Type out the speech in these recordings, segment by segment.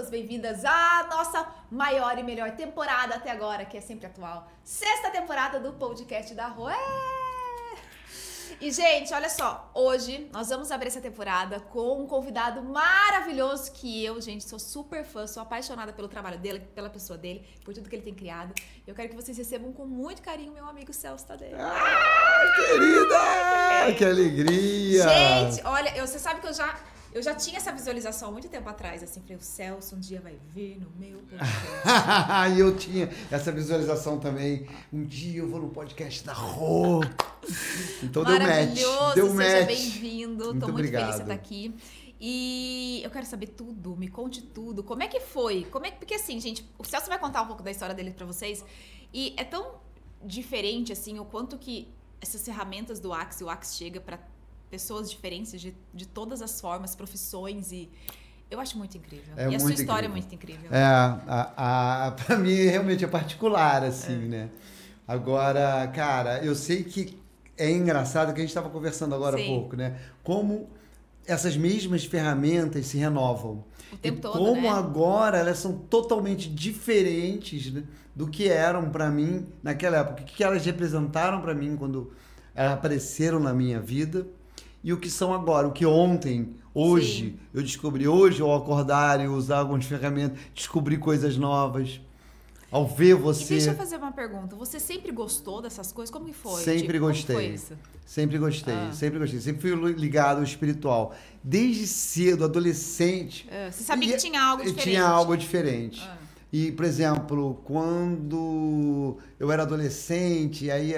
Bem-vindas à nossa maior e melhor temporada até agora, que é sempre atual. Sexta temporada do podcast da Rô. E, gente, olha só, hoje nós vamos abrir essa temporada com um convidado maravilhoso que eu, gente, sou super fã, sou apaixonada pelo trabalho dele, pela pessoa dele, por tudo que ele tem criado. Eu quero que vocês recebam com muito carinho meu amigo Celso Tadei. Querida! Que alegria! Gente, olha, você sabe que eu já tinha essa visualização há muito tempo atrás, assim, falei, o Celso um dia vai vir no meu podcast. E eu tinha essa visualização também. Um dia eu vou no podcast da Rô. Então deu match. Deu match. Seja bem-vindo. Tô muito obrigado. feliz de você estar aqui. E eu quero saber tudo, me conte tudo. Como é que foi? Porque assim, gente, o Celso vai contar um pouco da história dele pra vocês. E é tão diferente, assim, o quanto que essas ferramentas do Axis, o Axis chega pra pessoas diferentes de todas as formas, profissões, e eu acho muito incrível. E a sua história é muito incrível. Pra mim realmente é particular, assim, né? Agora, cara, eu sei que é engraçado que a gente estava conversando agora há pouco, né? Como essas mesmas ferramentas se renovam. O tempo todo, como né? agora elas são totalmente diferentes, né, do que eram para mim naquela época. O que elas representaram para mim quando elas apareceram na minha vida. E o que são agora, o que ontem, hoje, eu descobri. Hoje, ao acordar e usar algumas ferramentas, descobri coisas novas. Ao ver você... E deixa eu fazer uma pergunta. Você sempre gostou dessas coisas? Como que foi? Sempre gostei. Como foi isso? Sempre gostei, sempre gostei. Sempre fui ligado ao espiritual. Desde cedo, adolescente... Você sabia que tinha algo diferente? Tinha algo diferente. E, por exemplo, quando eu era adolescente, aí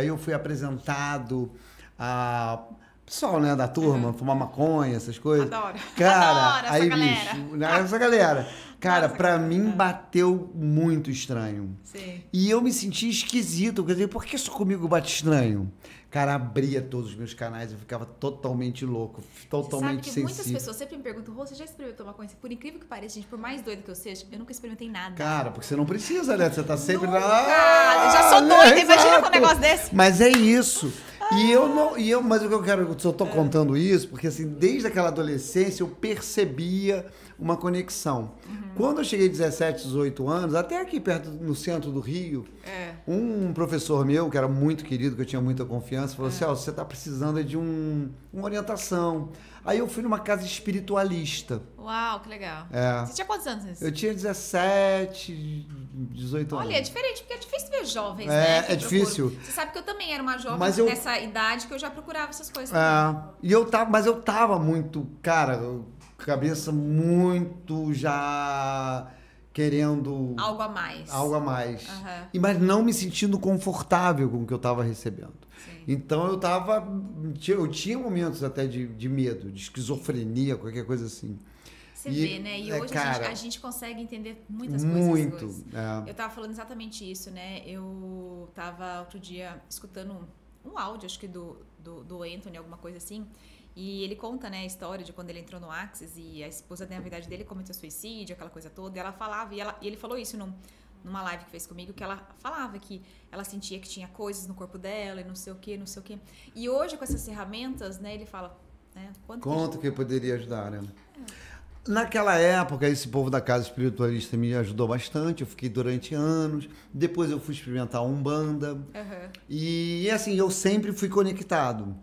eu fui apresentado a pessoal, né, da turma, fumar maconha, essas coisas. Adoro. Cara, Adoro aí, essa galera. bicho, essa galera. Cara, pra mim bateu muito estranho. Sim. E eu me senti esquisito. Quer dizer, por que só comigo bate estranho? Cara, abria todos os meus canais, eu ficava totalmente louco, totalmente sensível. sensível. Muitas pessoas sempre me perguntam, Rô, você já experimentou maconha? Por incrível que pareça, gente, por mais doida que eu seja, eu nunca experimentei nada. Cara, porque você não precisa, né? Você tá sempre nunca. lá. Eu já sou doida, imagina com um negócio desse. Mas é isso. Mas o que eu quero, eu só tô contando isso, porque assim, desde aquela adolescência eu percebia uma conexão. Quando eu cheguei 17, 18 anos, até aqui perto, no centro do Rio, um professor meu, que era muito querido, que eu tinha muita confiança, falou assim, você tá precisando de uma orientação. Aí eu fui numa casa espiritualista. Uau, que legal. Você tinha quantos anos nisso? Eu tinha 17, 18 anos. Olha, é diferente, porque é difícil ver jovens, né? É difícil. Você sabe que eu também era uma jovem nessa idade que eu já procurava essas coisas também. Mas eu tava muito, cara, cabeça muito já querendo... Algo a mais. Algo a mais. Mas não me sentindo confortável com o que eu tava recebendo. Então eu tinha momentos até de medo, de esquizofrenia, qualquer coisa assim. Você vê, né? E hoje a gente consegue entender muitas coisas. Muito. Eu tava falando exatamente isso, né? Eu tava outro dia escutando um áudio, acho que do Anthony, alguma coisa assim. E ele conta, né, a história de quando ele entrou no Axis e a esposa, na verdade, dele cometeu suicídio, aquela coisa toda. E ela falava, e ele falou isso numa live que fez comigo, que ela falava que ela sentia que tinha coisas no corpo dela e não sei o quê. E hoje, com essas ferramentas, né, ele fala... Né, quanto que poderia ajudar, né? Naquela época, esse povo da casa espiritualista me ajudou bastante. Eu fiquei durante anos. Depois eu fui experimentar a Umbanda. E assim, eu sempre fui conectado.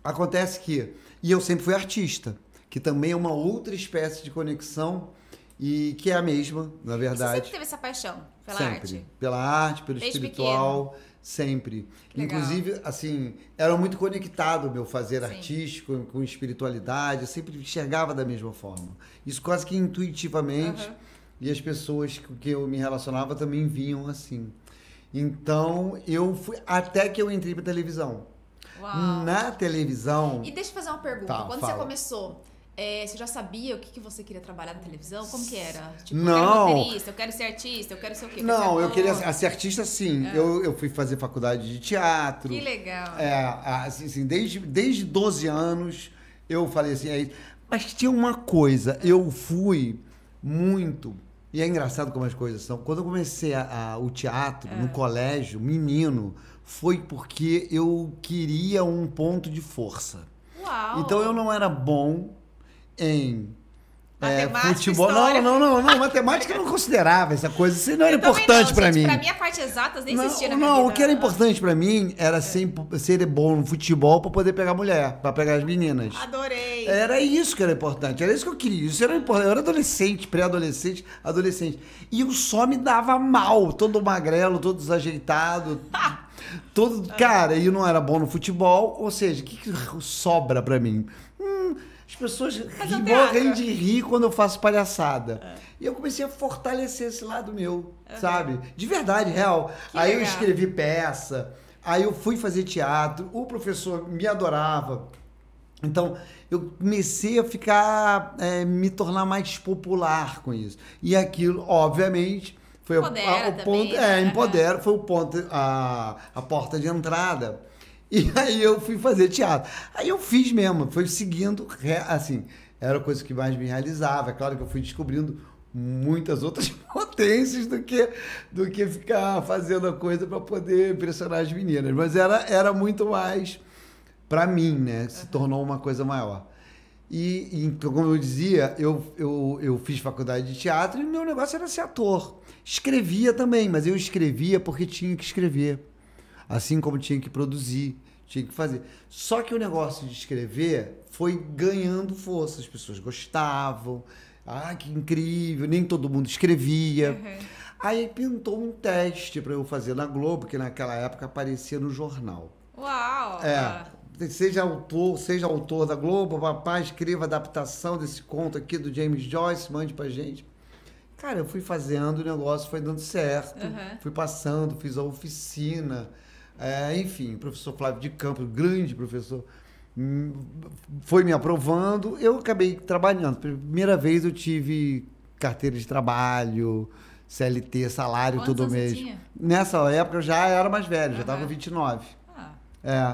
Acontece que... E eu sempre fui artista, que também é uma outra espécie de conexão e que é a mesma, na verdade. Você sempre teve essa paixão pela arte? Pela arte, pelo Desde espiritual, pequeno. Sempre. Legal. Inclusive, assim, era muito conectado o meu fazer artístico com espiritualidade, eu sempre enxergava da mesma forma. Isso quase que intuitivamente, e as pessoas com que eu me relacionava também vinham assim. Então, eu fui, até que eu entrei pra televisão. Uau. Na televisão... E deixa eu fazer uma pergunta. Tá, Quando fala. você começou, você já sabia o que você queria trabalhar na televisão? Como que era? Tipo, Não. eu quero roteirista, eu quero ser artista, eu quero ser o quê? Não, eu queria ser artista, sim. Eu fui fazer faculdade de teatro. Que legal. Assim, desde 12 anos eu falei assim... Mas tinha uma coisa, eu fui muito E é engraçado como as coisas são. Quando eu comecei o teatro no colégio, menino, foi porque eu queria um ponto de força. Uau! Então eu não era bom em Matemática, futebol. história. Não. Matemática eu não considerava essa coisa. Isso não era Eu também importante não, pra gente. mim. Pra mim, a parte exatas nem existia na minha Não, vida. o que era importante pra mim era ser bom no futebol pra poder pegar mulher, pra pegar as meninas. Adorei. Era isso que era importante, era isso que eu queria. Isso era importante. Eu era adolescente, pré-adolescente, adolescente. E eu só me dava mal, todo magrelo, todo desajeitado. Cara, e eu não era bom no futebol. Ou seja, o que sobra pra mim? As pessoas morrem de rir quando eu faço palhaçada. E eu comecei a fortalecer esse lado meu, sabe? De verdade, real. Aí eu escrevi peça, aí eu fui fazer teatro, o professor me adorava. Então, eu comecei a ficar, me tornar mais popular com isso. E aquilo, obviamente, foi o ponto. Empodera, foi o ponto, a porta de entrada. E aí eu fui fazer teatro. Aí eu fiz mesmo, foi seguindo, assim, era a coisa que mais me realizava. É claro que eu fui descobrindo muitas outras potências do que ficar fazendo a coisa para poder impressionar as meninas. Mas era muito mais para mim, né? Se tornou uma coisa maior. E como eu dizia, eu fiz faculdade de teatro e meu negócio era ser ator. Escrevia também, mas eu escrevia porque tinha que escrever. Assim como tinha que produzir, tinha que fazer. Só que o negócio de escrever foi ganhando força. As pessoas gostavam. Ah, que incrível. Nem todo mundo escrevia. Aí pintou um teste para eu fazer na Globo, que naquela época aparecia no jornal. Uau! Seja autor da Globo, papai, escreva a adaptação desse conto aqui do James Joyce, mande pra gente. Cara, eu fui fazendo, o negócio foi dando certo. Fui passando, fiz a oficina. Enfim, o professor Flávio de Campos, grande professor, foi me aprovando. Eu acabei trabalhando. Primeira vez eu tive carteira de trabalho, CLT, salário todo mês. Tinha? Nessa época eu já era mais velho, já estava com 29.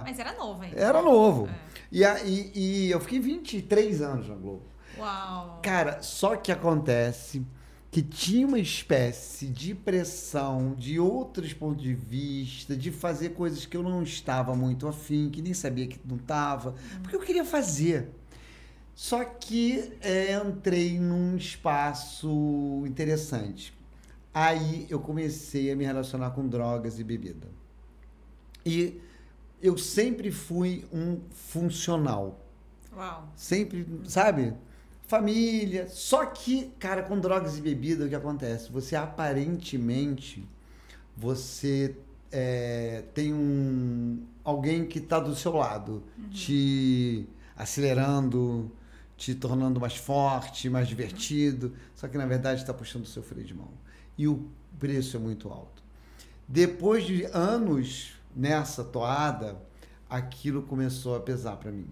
Mas era novo ainda. Era novo. E eu fiquei 23 anos na Globo. Uau! Cara, só que acontece que tinha uma espécie de pressão de outros pontos de vista, de fazer coisas que eu não estava muito afim, que nem sabia que não estava, porque eu queria fazer. Só que entrei num espaço interessante. Aí eu comecei a me relacionar com drogas e bebida. E eu sempre fui um funcional. Uau! Sempre, sabe? Família. Só que, cara, com drogas e bebida, o que acontece? Você aparentemente, tem alguém que está do seu lado, te acelerando, te tornando mais forte, mais divertido. Só que, na verdade, está puxando o seu freio de mão. E o preço é muito alto. Depois de anos nessa toada, aquilo começou a pesar para mim.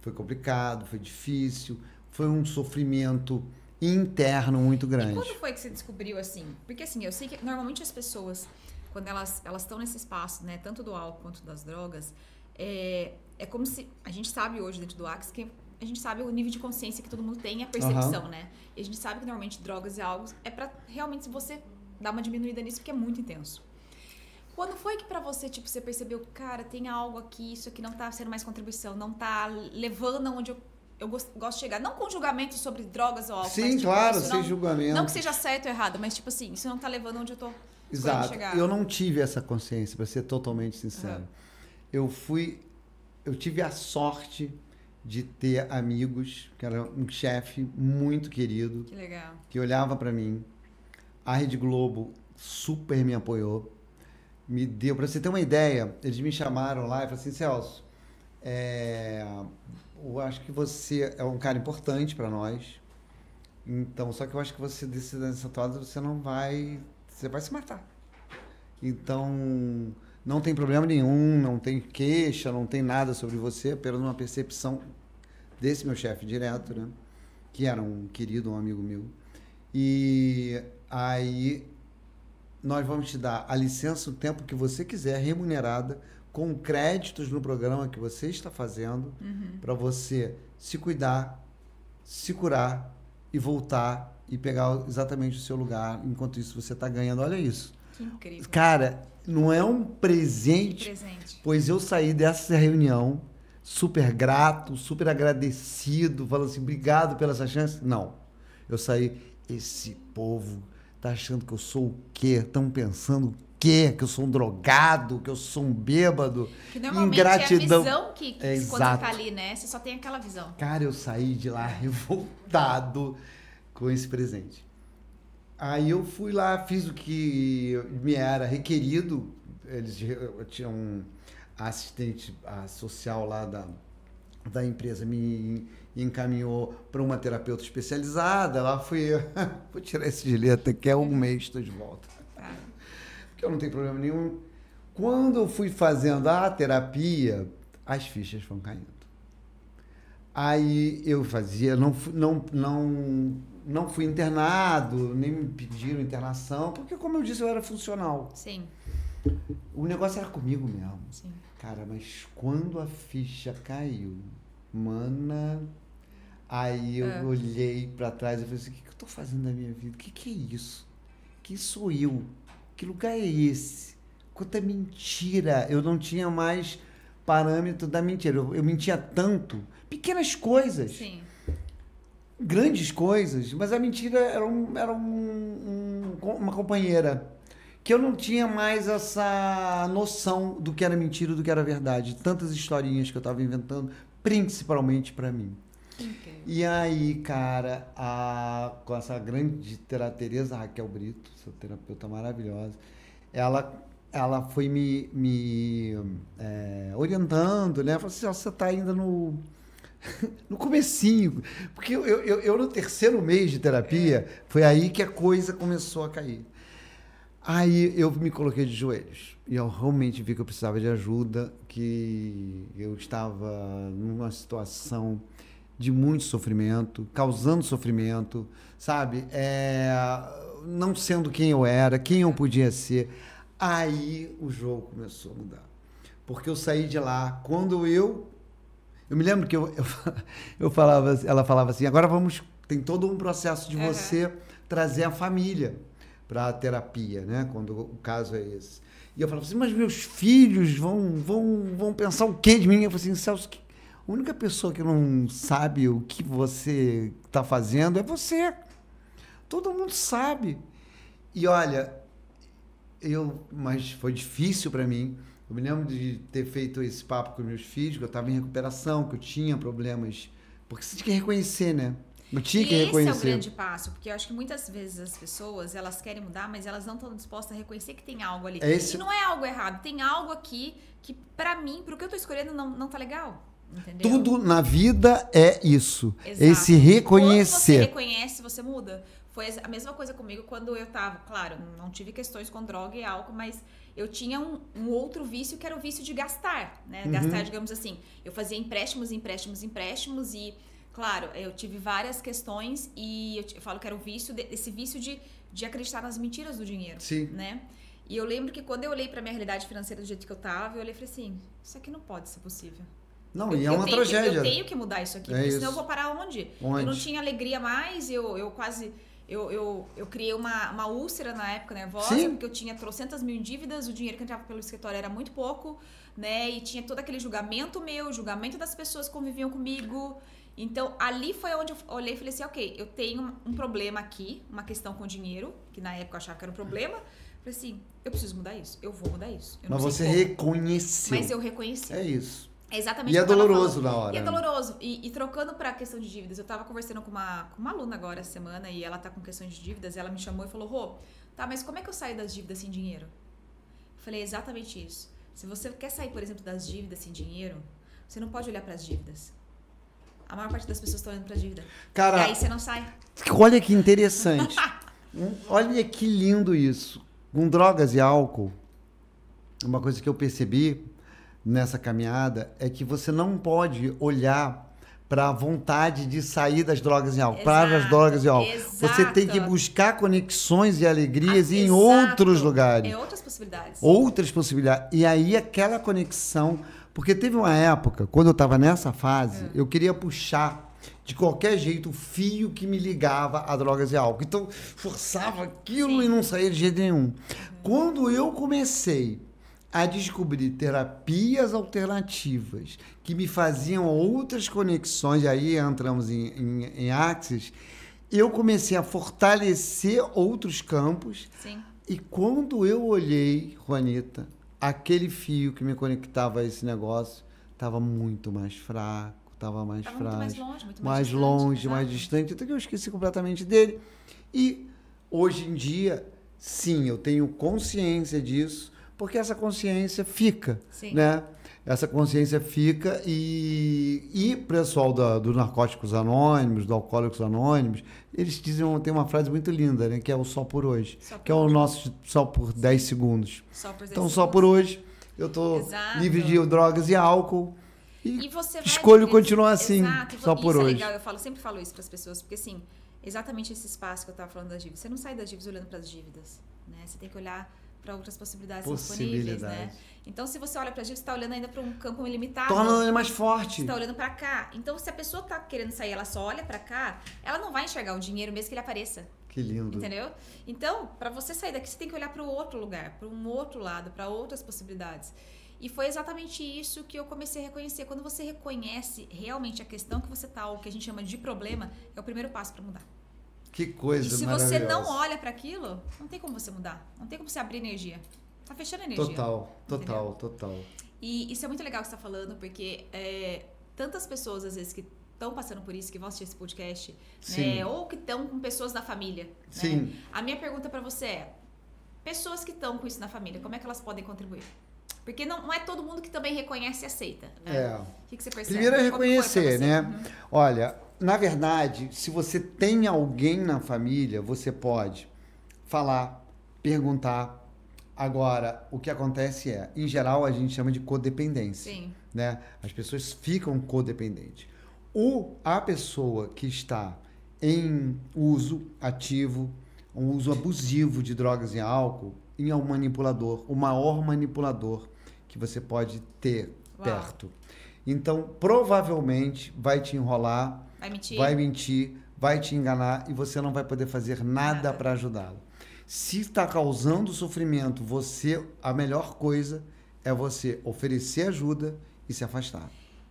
Foi complicado, foi difícil. Foi um sofrimento interno muito grande. E quando foi que você descobriu assim? Porque assim, eu sei que normalmente as pessoas, quando elas estão nesse espaço, né, tanto do álcool quanto das drogas, é como se, a gente sabe hoje dentro do Axis que a gente sabe o nível de consciência que todo mundo tem, a percepção, né? E a gente sabe que normalmente drogas e álcool é pra realmente você dar uma diminuída nisso, porque é muito intenso. Quando foi que pra você, tipo, você percebeu, cara, tem algo aqui, isso aqui não tá sendo mais contribuição, não tá levando aonde eu gosto de chegar, não com julgamento sobre drogas ou álcool. Sim, mas, tipo, claro, sem julgamento. Não que seja certo ou errado, mas tipo assim, isso não tá levando onde eu tô Exato. chegar. Eu não tive essa consciência, para ser totalmente sincero. Eu tive a sorte de ter amigos, que era um chefe muito querido. Que legal. Que olhava para mim. A Rede Globo super me apoiou. Me deu, para você ter uma ideia, eles me chamaram lá e falaram assim, Celso, eu acho que você é um cara importante para nós. Então, só que eu acho que você decide nessa toada, você vai se matar. Então, não tem problema nenhum, não tem queixa, não tem nada sobre você, apenas uma percepção desse meu chefe direto, né? Que era um querido, um amigo meu. E aí nós vamos te dar a licença o tempo que você quiser, remunerada, com créditos no programa que você está fazendo, para você se cuidar, se curar e voltar e pegar exatamente o seu lugar. Enquanto isso, você está ganhando. Olha isso. Que incrível. Cara, não é um presente, pois eu saí dessa reunião super grato, super agradecido, falando assim, obrigado pela essa chance. Não. Eu saí, esse povo tá achando que eu sou o quê? Estão pensando o quê? Que eu sou um drogado, que eu sou um bêbado. Que normalmente ingratidão. É a visão que quando você tá ali, né? Você só tem aquela visão. Cara, eu saí de lá revoltado com esse presente. Aí eu fui lá, fiz o que me era requerido. Eles tinham um assistente social lá da empresa, me encaminhou para uma terapeuta especializada. Lá fui eu. Vou tirar esse gilete, que é um mês, estou de volta. Porque eu não tenho problema nenhum. Quando eu fui fazendo a terapia, as fichas foram caindo. Aí eu fazia, não fui internado, nem me pediram internação, porque, como eu disse, eu era funcional. Sim. O negócio era comigo mesmo. Sim. Cara, mas quando a ficha caiu, mana, aí eu olhei pra trás e falei assim, o que eu tô fazendo na minha vida? O que é isso? Quem sou eu? Que lugar é esse? Quanta mentira! Eu não tinha mais parâmetro da mentira. Eu mentia tanto. Pequenas coisas. Sim. Grandes coisas. Mas a mentira era uma companheira. Que eu não tinha mais essa noção do que era mentira e do que era verdade. Tantas historinhas que eu estava inventando, principalmente para mim. Okay. E aí, cara, com essa grande Tereza Raquel Brito, essa terapeuta maravilhosa, ela foi me orientando, né? Falou assim, você está ainda no comecinho. Porque eu no terceiro mês de terapia, foi aí que a coisa começou a cair. Aí eu me coloquei de joelhos e eu realmente vi que eu precisava de ajuda, que eu estava numa situação de muito sofrimento, causando sofrimento, sabe? Não sendo quem eu era, quem eu podia ser. Aí o jogo começou a mudar. Porque eu saí de lá, quando eu me lembro que eu falava, ela falava assim, agora tem todo um processo de você trazer a família para a terapia, né? Quando o caso é esse. E eu falava assim, mas meus filhos vão pensar o quê de mim? Eu falei assim, Celso, a única pessoa que não sabe o que você está fazendo é você. Todo mundo sabe. E olha, mas foi difícil para mim. Eu me lembro de ter feito esse papo com meus filhos, que eu estava em recuperação, que eu tinha problemas. Porque você tinha que reconhecer, né? Eu tinha que reconhecer. Esse é o grande passo, porque eu acho que muitas vezes as pessoas, elas querem mudar, mas elas não estão dispostas a reconhecer que tem algo ali. E não é algo errado, tem algo aqui que, pra mim, pro que eu tô escolhendo, não tá legal. Entendeu? Tudo na vida é isso. Exato. Esse reconhecer. Quando você reconhece, você muda. Foi a mesma coisa comigo quando eu tava, claro, não tive questões com droga e álcool, mas eu tinha um outro vício que era o vício de gastar, né? Gastar, digamos assim. Eu fazia empréstimos e, claro, eu tive várias questões e eu falo que era o vício, esse vício de acreditar nas mentiras do dinheiro. Sim. Né? E eu lembro que quando eu olhei pra minha realidade financeira do jeito que eu tava, eu olhei e falei assim, isso aqui não pode ser possível. Não, e é uma tragédia. Eu tenho que mudar isso aqui, porque senão eu vou parar onde? Eu não tinha alegria mais, eu quase... Eu criei uma úlcera na época nervosa, porque eu tinha trocentas mil em dívidas, o dinheiro que entrava pelo escritório era muito pouco, né? E tinha todo aquele julgamento meu, julgamento das pessoas que conviviam comigo. Então, ali foi onde eu olhei e falei assim, ok, eu tenho um problema aqui, uma questão com dinheiro, que na época eu achava que era um problema. Falei assim, eu preciso mudar isso, eu vou mudar isso. Mas você reconheceu. Mas eu reconheci. É isso. É exatamente. E é doloroso na hora. E é doloroso. E trocando pra questão de dívidas, eu tava conversando com uma aluna agora essa semana e ela tá com questões de dívidas, e ela me chamou e falou, Rô, tá, mas como é que eu saio das dívidas sem dinheiro? Eu falei, exatamente isso. Se você quer sair, por exemplo, das dívidas sem dinheiro, você não pode olhar pras dívidas. A maior parte das pessoas estão olhando pra dívida. Cara, e aí você não sai. Olha que interessante. Olha que lindo isso. Com drogas e álcool, uma coisa que eu percebi nessa caminhada é que você não pode olhar para a vontade de sair das drogas e álcool, para as drogas e álcool. Exato. Você tem que buscar conexões e alegrias em outros lugares. Em outras possibilidades. Outras possibilidades. E aí aquela conexão... Porque teve uma época, quando eu estava nessa fase, eu queria puxar de qualquer jeito, o fio que me ligava a drogas e álcool. Então, forçava aquilo Sim. e não saía de jeito nenhum. Quando eu comecei a descobrir terapias alternativas que me faziam outras conexões, e aí entramos em Axis, eu comecei a fortalecer outros campos. Sim. E quando eu olhei, Juanita, aquele fio que me conectava a esse negócio estava muito mais fraco, estava mais Tava frágil, muito mais longe, muito mais distante, longe, exato. mais distante. Então eu esqueci completamente dele. E hoje em dia, sim, eu tenho consciência disso, porque essa consciência fica, Sim. né? Essa consciência fica e o pessoal do Narcóticos Anônimos, do Alcoólicos Anônimos, eles tem uma frase muito linda, né? Que é o só por hoje. Só por Que é o hoje. nosso só por 10 segundos. Só por Então, 10 só por hoje, eu tô Exato. livre de drogas e álcool. E você vai escolho viver- continuar assim, Exato. só por isso hoje. é legal, sempre falo isso para as pessoas, porque assim, exatamente esse espaço que eu estava falando das dívidas. Você não sai das dívidas olhando para as dívidas, né? Você tem que olhar para outras possibilidades disponíveis, né? Então, se você olha para as dívidas, você está olhando ainda para um campo ilimitado. Torna ele mais Você forte. está olhando para cá. Então, se a pessoa está querendo sair, ela só olha para cá, ela não vai enxergar o dinheiro mesmo que ele apareça. Que lindo. Entendeu? Então, para você sair daqui, você tem que olhar para o outro lugar, para um outro lado, para outras possibilidades. E foi exatamente isso que eu comecei a reconhecer. Quando você reconhece realmente a questão que você está, o que a gente chama de problema, é o primeiro passo para mudar. Que coisa E se maravilhosa. você não olha para aquilo, não tem como você mudar. Não tem como você abrir energia. Tá fechando energia. Total. E isso é muito legal que você está falando, porque tantas pessoas, às vezes, que estão passando por isso, que vão assistir esse podcast, né? Ou que estão com pessoas da família. Né? Sim. A minha pergunta para você é, pessoas que estão com isso na família, como é que elas podem contribuir? Porque não é todo mundo que também reconhece e aceita. Né? É. O que você percebe? Primeiro é Como que foi pra reconhecer, você? né? Uhum. Olha, na verdade, se você tem alguém na família, você pode falar, perguntar. Agora, o que acontece é, em geral, a gente chama de codependência. Sim. Né? As pessoas ficam codependentes. A pessoa que está em uso ativo, um uso abusivo de drogas e álcool, é um manipulador, o maior manipulador que você pode ter perto. Então, provavelmente, vai te enrolar, vai mentir, vai te enganar e você não vai poder fazer nada para ajudá-lo. Se está causando sofrimento, a melhor coisa é você oferecer ajuda e se afastar.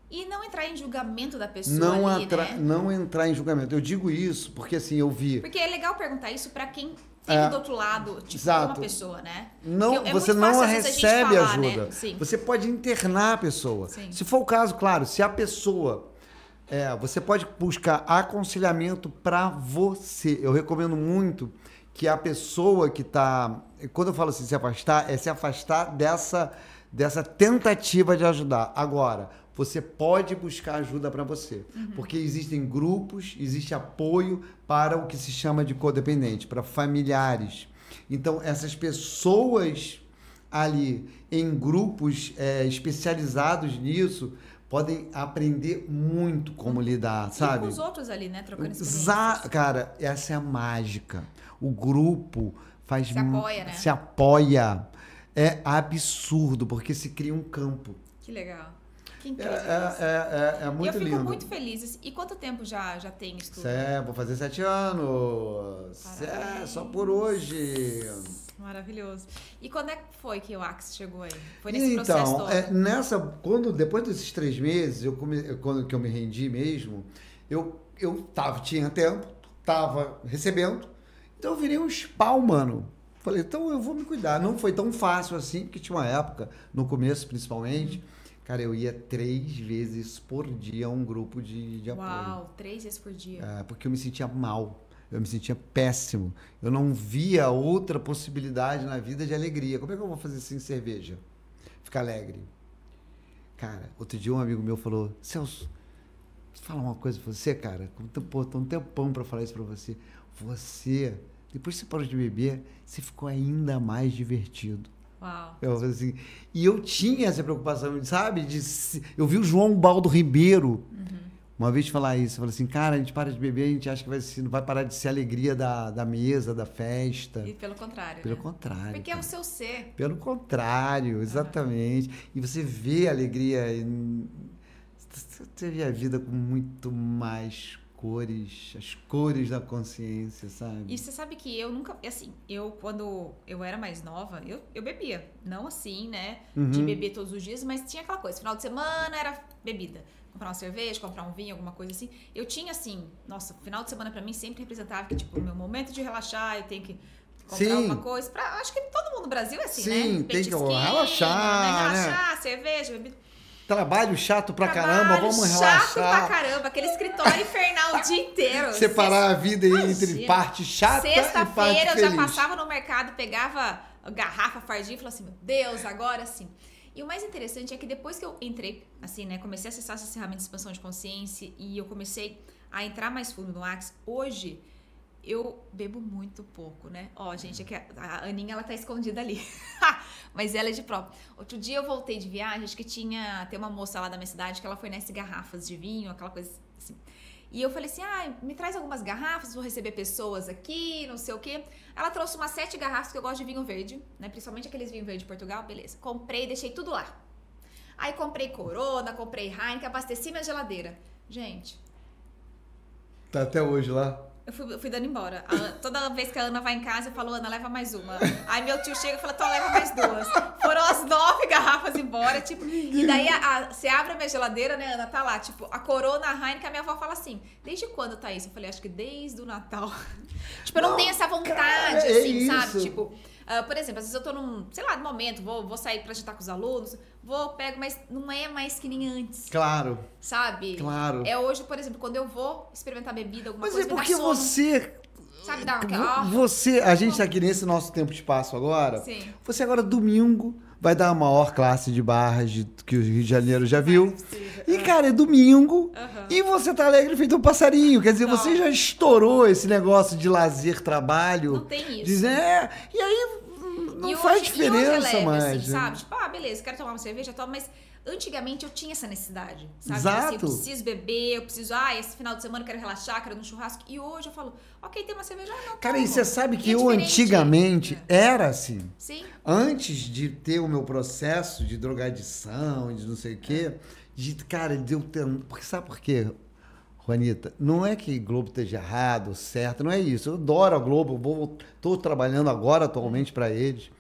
E não entrar em julgamento da pessoa né? Não entrar em julgamento. Eu digo isso porque, assim, eu vi... Porque é legal perguntar isso para quem tem do outro lado, tipo, uma pessoa, né? Não, você não recebe ajuda. Né? Você pode internar a pessoa. Sim. Se for o caso, claro, se a pessoa... você pode buscar aconselhamento para você. Eu recomendo muito que a pessoa que está... Quando eu falo assim, se afastar, é se afastar dessa tentativa de ajudar. Agora, você pode buscar ajuda para você. Uhum. Porque existem grupos, existe apoio para o que se chama de codependente, para familiares. Então, essas pessoas ali em grupos especializados nisso podem aprender muito como lidar, sabe? E com os outros ali, né? Trocando experiências. Cara, essa é a mágica. O grupo se apoia, né? Se apoia. É absurdo, porque se cria um campo. Que legal. Que incrível. É muito lindo. E eu fico muito feliz. E quanto tempo já tem isso tudo? Vou fazer 7 anos. Só por hoje. Maravilhoso. E quando é que foi que o Axis chegou aí? Foi nesse processo todo? Depois desses 3 meses, quando que eu me rendi mesmo, eu tinha tempo, tava recebendo, então eu virei um spawn, mano. Falei, então eu vou me cuidar. Não foi tão fácil assim, porque tinha uma época, no começo principalmente, cara, eu ia 3 vezes por dia a um grupo de apoio. Uau, 3 vezes por dia. Porque eu me sentia mal. Eu me sentia péssimo. Eu não via outra possibilidade na vida de alegria. Como é que eu vou fazer sem cerveja? Ficar alegre. Cara, outro dia um amigo meu falou, Celso, deixa eu falar uma coisa pra você, cara. Tô um tempão pra falar isso pra você. Depois que você parou de beber, você ficou ainda mais divertido. Uau. Assim, e eu tinha essa preocupação, sabe? Eu vi o João Baldo Ribeiro uma vez falar isso. Falou assim, cara, a gente para de beber, a gente acha que não vai parar de ser a alegria da mesa, da festa. E pelo contrário, Pelo contrário. Porque é o seu ser. Pelo contrário, exatamente. E você vê a alegria, você vê a vida com muito mais as cores da consciência, sabe? E você sabe que eu nunca, assim, quando eu era mais nova, eu bebia. Não assim, né, de beber todos os dias, mas tinha aquela coisa, final de semana era bebida. Comprar uma cerveja, comprar um vinho, alguma coisa assim. Eu tinha assim, nossa, final de semana pra mim sempre representava que, tipo, o meu momento de relaxar, eu tenho que comprar alguma coisa. Acho que todo mundo no Brasil é assim, né? Sim, tem que relaxar, né? Relaxar, cerveja, bebida. Trabalho chato pra caramba, vamos relaxar. Chato pra caramba, aquele escritório infernal o dia inteiro. Separar a vida entre parte chata e parte feliz. Sexta-feira eu já passava no mercado, pegava a garrafa, fardinha e falava assim, meu Deus, agora sim. E o mais interessante é que depois que eu entrei, assim, né, comecei a acessar essas ferramentas de expansão de consciência e eu comecei a entrar mais fundo no Axis, hoje eu bebo muito pouco, né? Ó, gente, é que a Aninha, ela tá escondida ali. Mas ela é de prova. Outro dia eu voltei de viagem, acho que tem uma moça lá da minha cidade que ela foi nessas garrafas de vinho, aquela coisa assim. E eu falei assim, me traz algumas garrafas, vou receber pessoas aqui, não sei o quê. Ela trouxe umas 7 garrafas, que eu gosto de vinho verde, né? Principalmente aqueles vinho verde de Portugal, beleza. Comprei, deixei tudo lá. Aí comprei Corona, comprei Heineken, abasteci minha geladeira. Gente... Tá até hoje lá? Eu fui dando embora. Toda vez que a Ana vai em casa, eu falo, Ana, leva mais uma. Aí meu tio chega e fala, então leva mais 2. Foram as 9 garrafas embora, tipo. E daí você abre a minha geladeira, né, Ana? Tá lá, tipo, a Corona, a Heineken, a minha avó fala assim, desde quando tá isso? Eu falei, acho que desde o Natal. Tipo, eu não tenho essa vontade, cara, assim, sabe? Tipo, por exemplo, às vezes eu tô num, sei lá, no momento, vou sair pra jantar com os alunos, pego, mas não é mais que nem antes. Claro. Sabe? Claro. É hoje, por exemplo, quando eu vou experimentar bebida, alguma mas coisa, é porque você... Sabe, a gente tá aqui nesse nosso tempo e espaço agora. Sim. Você agora, domingo, vai dar a maior classe de barras que o Rio de Janeiro já viu. E, cara, é domingo e você tá alegre feito um passarinho. Quer dizer, você já estourou esse negócio de lazer, trabalho. Não tem isso. E aí não faz diferença mais. Assim, sabe? Tipo, beleza, quero tomar uma cerveja, tomo, mas antigamente eu tinha essa necessidade, sabe? Exato. Assim, eu preciso beber, eu preciso, esse final de semana eu quero relaxar, quero ir no churrasco. E hoje eu falo, ok, tem uma cerveja, não. Cara, e você sabe que eu antigamente era assim. Sim. Antes de ter o meu processo de drogadição, de não sei o quê, cara, de eu ter... Porque sabe por quê, Juanita? Não é que Globo esteja errado, certo, não é isso. Eu adoro a Globo, estou trabalhando agora atualmente para eles.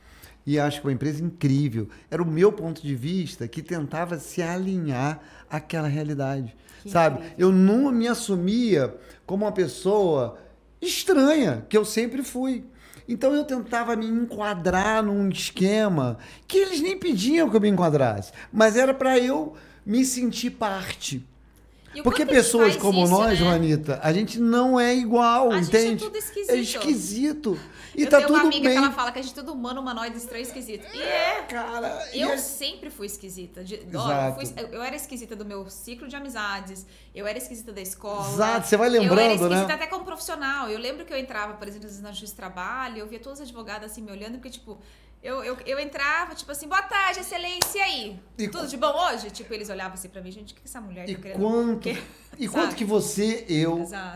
E acho que uma empresa incrível. Era o meu ponto de vista que tentava se alinhar àquela realidade. Sabe? Eu não me assumia como uma pessoa estranha, que eu sempre fui. Então eu tentava me enquadrar num esquema que eles nem pediam que eu me enquadrasse. Mas era para eu me sentir parte. Porque pessoas como nós, Juanita, a gente não é igual, entende? Gente é tudo esquisito. É esquisito. E eu tá tenho tudo uma amiga bem. que ela fala que a gente é tudo humano, humanoide, estranho, esquisito. E cara. Eu sempre fui esquisita. Eu era esquisita do meu ciclo de amizades, eu era esquisita da escola. Exato, você vai lembrando, né? Eu era esquisita até como profissional. Eu lembro que eu entrava, por exemplo, na justiça de trabalho, eu via todas as advogadas assim me olhando, porque, tipo, eu entrava, tipo assim, boa tarde, excelência, e aí? Tudo de bom hoje? Tipo, eles olhavam assim pra mim, gente, o que essa mulher tá querendo? Quanto que você,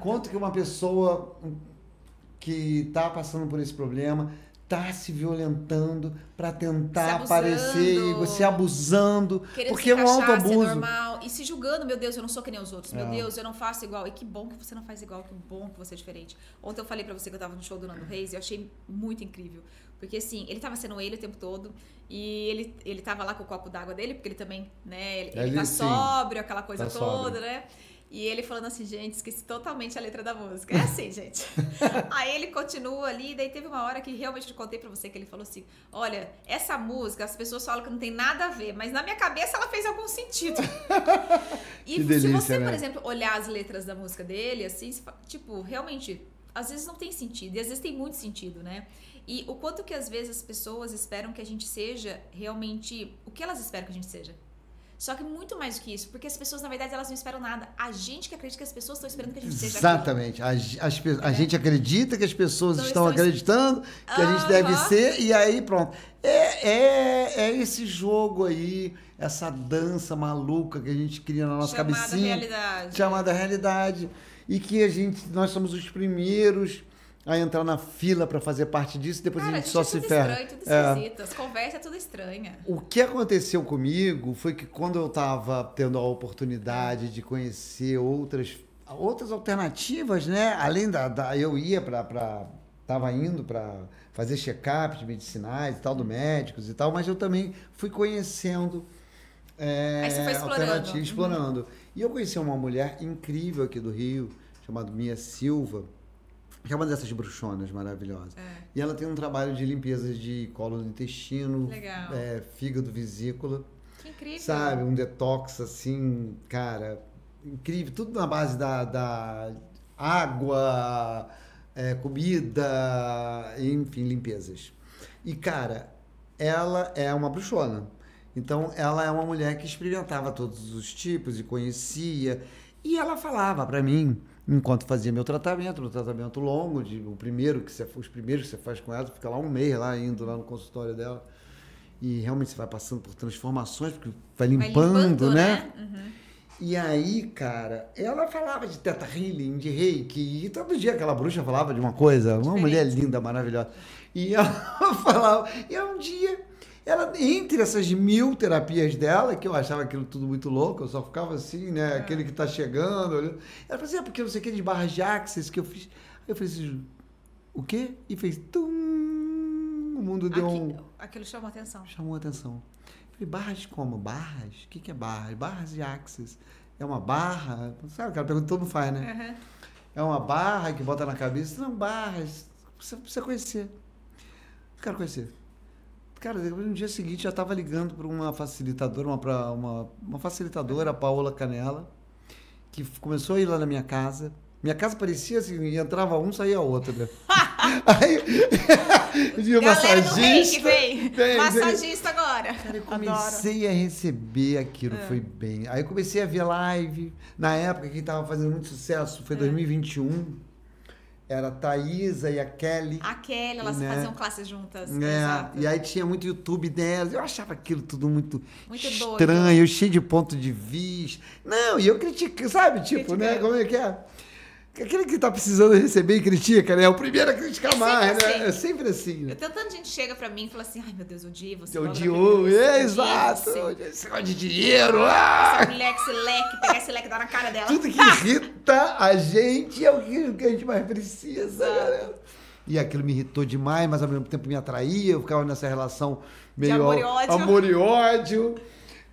quanto que uma pessoa que tá passando por esse problema tá se violentando para tentar aparecer e você abusando, porque é um autoabuso. Normal, e se julgando, meu Deus, eu não sou que nem os outros, meu Deus, eu não faço igual. E que bom que você não faz igual, que bom que você é diferente. Ontem eu falei pra você que eu tava no show do Nando Reis e eu achei muito incrível. Porque assim, ele tava sendo ele o tempo todo e ele tava lá com o copo d'água dele, porque ele também, né, ele tá sóbrio, aquela coisa toda, né? E ele falando assim, gente, esqueci totalmente a letra da música. É assim, gente. Aí ele continua ali, daí teve uma hora que realmente eu contei pra você que ele falou assim, olha, essa música, as pessoas falam que não tem nada a ver, mas na minha cabeça ela fez algum sentido. E que delícia, se você, né? por exemplo, olhar as letras da música dele, assim, tipo, realmente, às vezes não tem sentido, e às vezes tem muito sentido, né? E o quanto que às vezes as pessoas esperam que a gente seja realmente o que elas esperam que a gente seja. Só que muito mais do que isso, porque as pessoas, na verdade, elas não esperam nada. A gente que acredita que as pessoas estão esperando que a gente seja aquilo. Exatamente. A gente acredita que as pessoas estão acreditando que a gente deve ser, e aí pronto. É esse jogo aí, essa dança maluca que a gente cria na nossa cabecinha. Chamada realidade. E que nós somos os primeiros a entrar na fila para fazer parte disso, depois a gente só se ferra. Estranho, tudo esquisito, as conversas é tudo estranha. O que aconteceu comigo foi que quando eu estava tendo a oportunidade de conhecer outras outras alternativas, né? Além eu ia tava indo para fazer check-up de medicinais e tal, do médicos e tal, mas eu também fui conhecendo Aí você foi explorando. explorando. E eu conheci uma mulher incrível aqui do Rio, chamada Mia Silva, que é uma dessas bruxonas maravilhosas. E ela tem um trabalho de limpeza de colo do intestino, fígado, vesícula. Que incrível. Sabe? Um detox, assim, cara, incrível. Tudo na base da água, comida, enfim, limpezas. E, cara, ela é uma bruxona. Então, ela é uma mulher que experimentava todos os tipos e conhecia. E ela falava pra mim, enquanto fazia meu tratamento longo, os primeiros que você faz com ela, fica lá um mês lá, indo lá no consultório dela. E realmente você vai passando por transformações, porque vai limpando, né? Uhum. E aí, cara, ela falava de Theta Healing, de Reiki, e todo dia aquela bruxa falava de uma coisa, uma mulher linda, maravilhosa. E ela falava, e um dia, ela, entre essas 1000 terapias dela, que eu achava aquilo tudo muito louco, eu só ficava assim, né, aquele que tá chegando, olhando. Ela falou assim, porque não sei o que, de barras de axis que eu fiz. Aí eu falei assim, o quê? E fez, tum, o mundo deu Aquilo chamou atenção. Chamou atenção. Falei, barras como? Barras? O que é barras? Barras de axis. É uma barra? Sabe aquela pergunta que todo mundo faz, né? Uhum. É uma barra que bota na cabeça? Não, barras. Você precisa conhecer. Quero conhecer. Cara, depois no dia seguinte já estava ligando para uma facilitadora, uma facilitadora, a Paola Canella, que começou a ir lá na minha casa. Minha casa parecia assim, entrava um, saía outro, né? Aí, de massagista. Massagista agora. Cara, eu comecei a receber aquilo, foi bem. Aí eu comecei a ver live. Na época, quem tava fazendo muito sucesso foi 2021. Era a Thaisa e a Kelly. A Kelly, elas faziam classes juntas. E aí tinha muito YouTube delas. Eu achava aquilo tudo muito estranho, doido. cheio de ponto de vista. Não, e eu critico, sabe? Tipo, né? Como é que é? Aquele que tá precisando receber e critica, né? É o primeiro a criticar mais, né? É sempre assim. Né? Tanta gente chega pra mim e fala assim, ai meu Deus, eu odiei você. Eu odiou, exato. Esse negócio de dinheiro. Essa mulher que esse leque, pegar esse leque e dar na cara dela. Tudo que irrita a gente é o que a gente mais precisa, galera. E aquilo me irritou demais, mas ao mesmo tempo me atraía. Eu ficava nessa relação meio amor e ódio,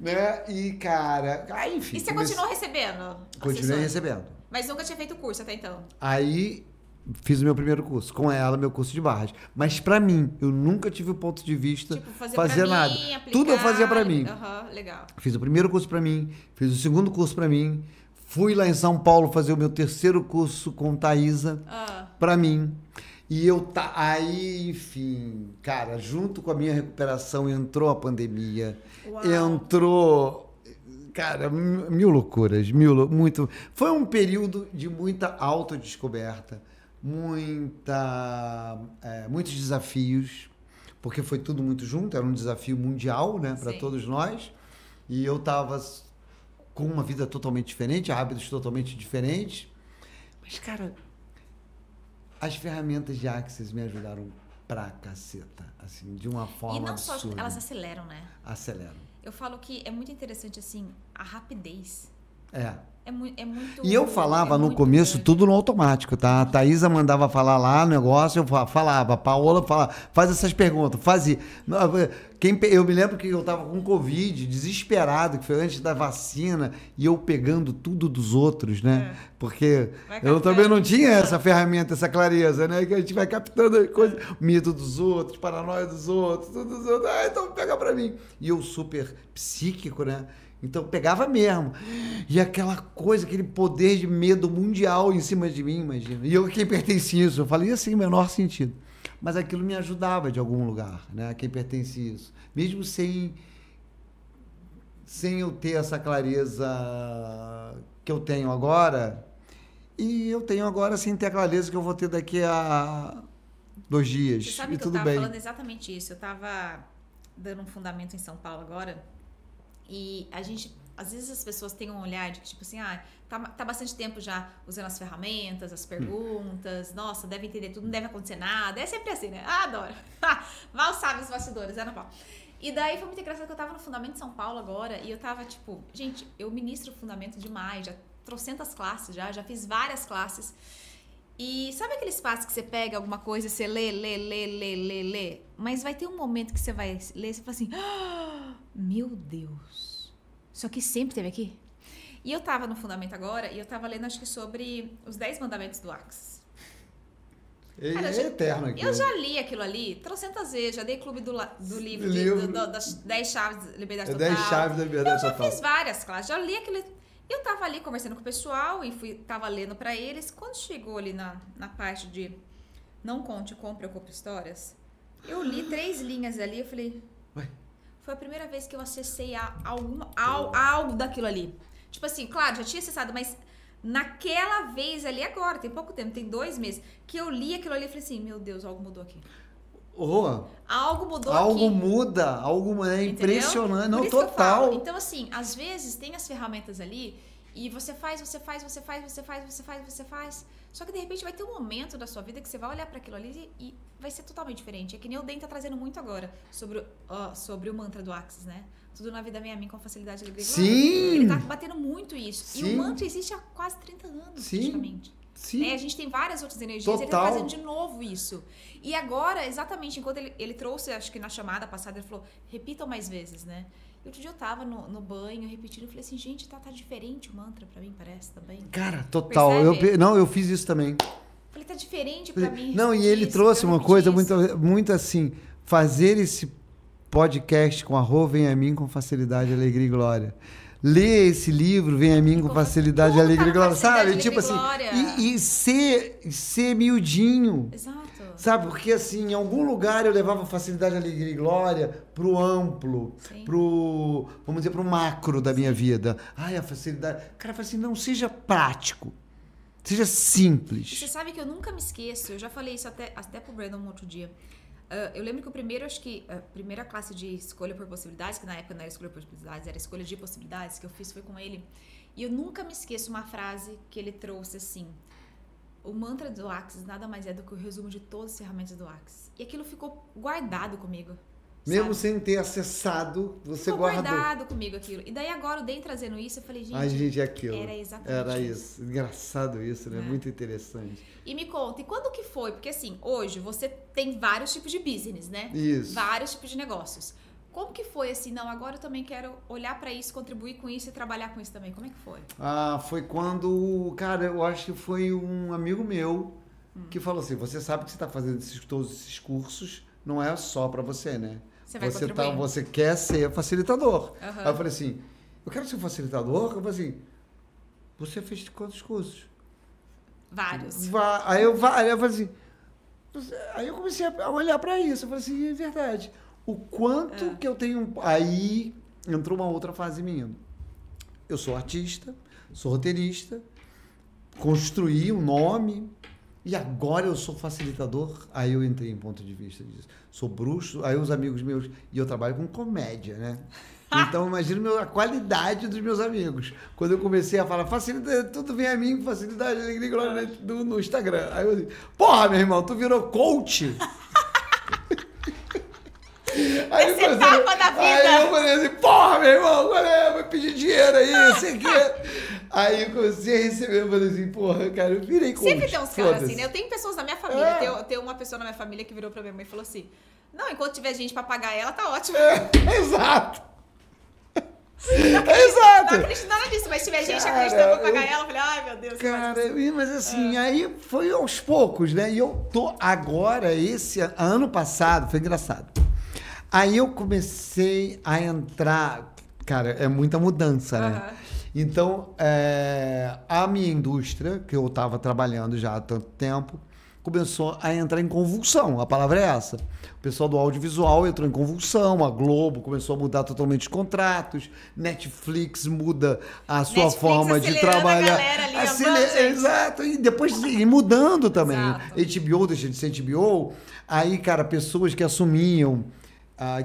né? E, cara, enfim. E você continuou recebendo? Continuei recebendo. Mas nunca tinha feito curso até então? Aí, fiz o meu primeiro curso. Com ela, meu curso de barras. Mas pra mim, eu nunca tive o ponto de vista tipo, fazer nada. Mim, aplicar, tudo eu fazia pra mim. Legal. Fiz o primeiro curso pra mim, fiz o segundo curso pra mim. Fui lá em São Paulo fazer o meu terceiro curso com Thaisa pra mim. E aí, enfim, cara, junto com a minha recuperação, entrou a pandemia. Uau. Entrou... Cara, mil loucuras, muito. Foi um período de muita autodescoberta, muitos desafios, porque foi tudo muito junto, era um desafio mundial, né, para todos nós. E eu tava com uma vida totalmente diferente, hábitos totalmente diferentes. Mas, cara, as ferramentas de Axis me ajudaram pra caceta, assim, de uma forma absurda. E não só, elas aceleram, né? Aceleram. Eu falo que é muito interessante, assim, a rapidez. É muito... E eu falava no começo tudo no automático, tá? A Thaisa mandava falar lá o negócio, eu falava. A Paola falava, faz essas perguntas, fazia. Eu me lembro que eu tava com Covid, desesperado, que foi antes da vacina, e eu pegando tudo dos outros, né? Porque eu também não tinha essa ferramenta, essa clareza, né? Que a gente vai captando coisa, mito dos outros, paranoia dos outros, tudo dos outros. Então pega pra mim. E eu super psíquico, né? Então, pegava mesmo. E aquela coisa, aquele poder de medo mundial em cima de mim, imagina. E eu, quem pertence a isso? Eu falei assim, menor sentido. Mas aquilo me ajudava de algum lugar, né? Quem pertence a isso. Mesmo sem eu ter essa clareza que eu tenho agora. E eu tenho agora sem ter a clareza que eu vou ter daqui a 2 dias. Você sabe e que tudo eu bem. tava falando exatamente isso. Eu tava dando um fundamento em São Paulo agora. E a gente, às vezes as pessoas têm um olhar de que, tipo assim, tá bastante tempo já usando as ferramentas, as perguntas, nossa, deve entender tudo, não deve acontecer nada. É sempre assim, né? Adoro. Mal sabe os bastidores, Ana Paula. E daí foi muito engraçado que eu tava no Fundamento de São Paulo agora e eu tava, tipo, gente, eu ministro fundamento demais, já trocentas classes já fiz várias classes. E sabe aquele espaço que você pega alguma coisa e você lê, mas vai ter um momento que você vai ler e você fala assim, meu Deus, isso aqui sempre teve aqui? E eu tava no Fundamento agora e eu tava lendo, acho que sobre os 10 mandamentos do Axis. Cara, é eterno aqui. Eu já li aquilo ali trocentas vezes, já dei clube do livro das 10 chaves da liberdade total. 10 chaves da liberdade total. Eu já fiz várias classes, já li aquilo. Eu tava ali conversando com o pessoal e tava lendo pra eles. Quando chegou ali na parte de não conte, compre ou compre histórias, eu li 3 linhas ali, eu falei... Ué? Foi a primeira vez que eu acessei algo daquilo ali. Tipo assim, claro, já tinha acessado, mas naquela vez ali agora, tem pouco tempo, tem 2 meses, que eu li aquilo ali e falei assim, meu Deus, algo mudou aqui. Algo mudou aqui. Algo muda, algo é impressionante, não, total. Então, assim, às vezes tem as ferramentas ali e você faz. Só que de repente vai ter um momento da sua vida que você vai olhar para aquilo ali e vai ser totalmente diferente. É que nem o Den tá trazendo muito agora sobre o mantra do Axis, né? Tudo na vida vem a mim com facilidade e alegria. Sim! Ele tá batendo muito isso. Sim. E o mantra existe há quase 30 anos, praticamente. Sim. A gente tem várias outras energias, total. ele tá fazendo de novo isso. E agora, exatamente, enquanto ele trouxe, acho que na chamada passada, ele falou, repitam mais vezes, né? E outro dia eu tava no banho, repetindo, eu falei assim, gente, tá diferente o mantra pra mim, parece, também. Cara, total. Eu fiz isso também. Falei, tá diferente pra mim. Não, e ele trouxe uma coisa muito assim, fazer esse podcast com Vem a mim com facilidade, alegria e glória. Ler esse livro, Vem a mim com facilidade, alegria e glória, sabe? Tipo assim, e ser miudinho. Exato. Sabe? Porque assim, em algum lugar eu levava facilidade, alegria e glória pro amplo, vamos dizer, pro macro da minha vida. Ai, a facilidade. Cara, eu falei assim, não, seja prático. Seja simples. E você sabe que eu nunca me esqueço, eu já falei isso até pro Brandon um outro dia. Eu lembro que a primeira classe de escolha por possibilidades, que na época não era escolha por possibilidades, era escolha de possibilidades, que eu fiz foi com ele. E eu nunca me esqueço uma frase que ele trouxe assim, o mantra do Axis nada mais é do que o resumo de todas as ferramentas do Axis. E aquilo ficou guardado comigo. Mesmo sem ter acessado, você guardou. Ficou guardado comigo aquilo. E daí agora o Den trazendo isso, eu falei, gente, é aquilo. Era exatamente isso. Engraçado isso, né? Muito interessante. E me conta, e quando que foi? Porque assim, hoje você tem vários tipos de business, né? Isso. Vários tipos de negócios. Como que foi assim, não, agora eu também quero olhar pra isso, contribuir com isso e trabalhar com isso também. Como é que foi? Foi quando, cara, eu acho que foi um amigo meu que falou assim, você sabe que você está fazendo todos esses cursos, não é só para você, né? Você quer ser facilitador. Aí eu falei assim, eu quero ser facilitador? Eu falei assim, você fez quantos cursos? Vários. Aí eu falei assim, aí eu comecei a olhar para isso, eu falei assim, é verdade. O quanto que eu tenho... Aí entrou uma outra fase minha. Eu sou artista, sou roteirista, construí um nome e agora eu sou facilitador. Aí eu entrei em ponto de vista disso. Sou bruxo, aí os amigos meus... E eu trabalho com comédia, né? Então, imagina a qualidade dos meus amigos. Quando eu comecei a falar, facilidade, tudo vem a mim com facilidade, alegria e glória no Instagram. Aí eu disse, porra, meu irmão, tu virou coach? Aí eu falei assim, porra, meu irmão, vai pedir dinheiro aí, sei que. Aí eu comecei a receber, eu falei assim, porra, cara, eu virei coach. Sempre tem uns caras assim, né? Eu tenho pessoas na minha família, tem uma pessoa na minha família que virou pra minha mãe e falou assim, não, enquanto tiver gente pra pagar ela, tá ótimo. Exato. Não acredito nada disso, mas se tiver gente acreditando pra pagar ela, eu falei, ai meu Deus. Cara, mas assim, aí foi aos poucos, né? E eu tô agora, ano passado, foi engraçado. Aí eu comecei a entrar, cara, é muita mudança, né? Então, a minha indústria, que eu estava trabalhando já há tanto tempo, começou a entrar em convulsão, a palavra é essa. O pessoal do audiovisual entrou em convulsão, a Globo começou a mudar totalmente os contratos, Netflix muda a sua forma de trabalhar. Exato, e depois mudando também. Exato. HBO deixa de ser HBO, aí, cara, pessoas que assumiam...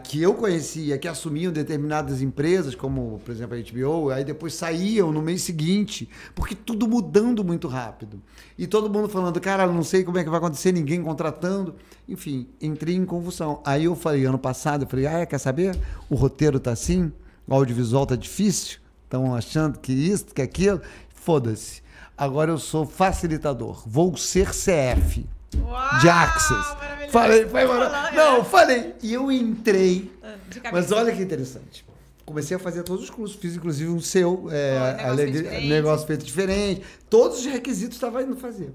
que eu conhecia, que assumiam determinadas empresas, como, por exemplo, a HBO, aí depois saíam no mês seguinte, porque tudo mudando muito rápido. E todo mundo falando, cara, não sei como é que vai acontecer, ninguém contratando. Enfim, entrei em convulsão. Aí eu falei, ano passado, eu falei, quer saber? O roteiro tá assim, o audiovisual tá difícil, estão achando que isso, que aquilo. foda-se. Agora eu sou facilitador. Vou ser CF Uau, de Access. Falei, foi maravilhoso. Não, falei. E eu entrei. Mas olha que interessante. Comecei a fazer todos os cursos. Fiz, inclusive, um seu. Negócio feito diferente. Todos os requisitos estava indo fazer.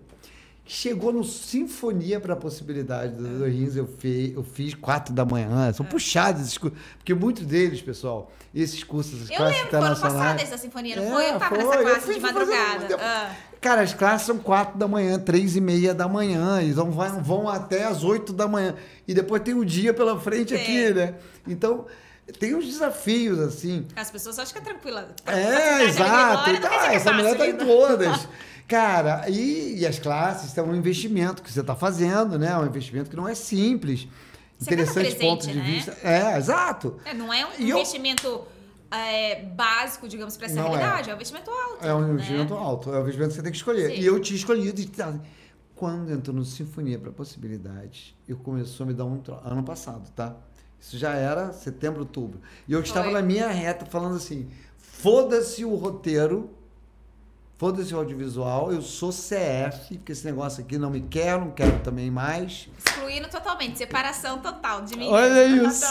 Chegou no Sinfonia para a possibilidade do Rins, eu fiz 4 da manhã. São puxados esses cursos. Porque muitos deles, pessoal, esses cursos, eu lembro, foi ano passado essa Sinfonia, não foi? Eu tava nessa classe de madrugada. Cara, as classes são 4 da manhã, 3:30 da manhã. Então vão até as 8 da manhã. E depois tem o dia pela frente aqui, né? Então, tem uns desafios, assim. As pessoas acham que é tranquila. Exato. Essa mulher tá em todas. Cara, e as classes são um investimento que você está fazendo, né? Um investimento que não é simples. Interessantes pontos de vista. Exato. Não é um investimento básico, digamos, para essa realidade. É um investimento alto. É um investimento alto. É um investimento que você tem que escolher. Sim. E eu tinha escolhido. Quando entrou no Sinfonia para Possibilidades, eu começou a me dar ano passado, tá? Isso já era setembro, outubro. E eu estava na minha reta falando assim, foda-se o roteiro, foda-se o audiovisual, eu sou CF, porque esse negócio aqui não quero também mais. Excluindo totalmente, separação total de mim. Olha isso.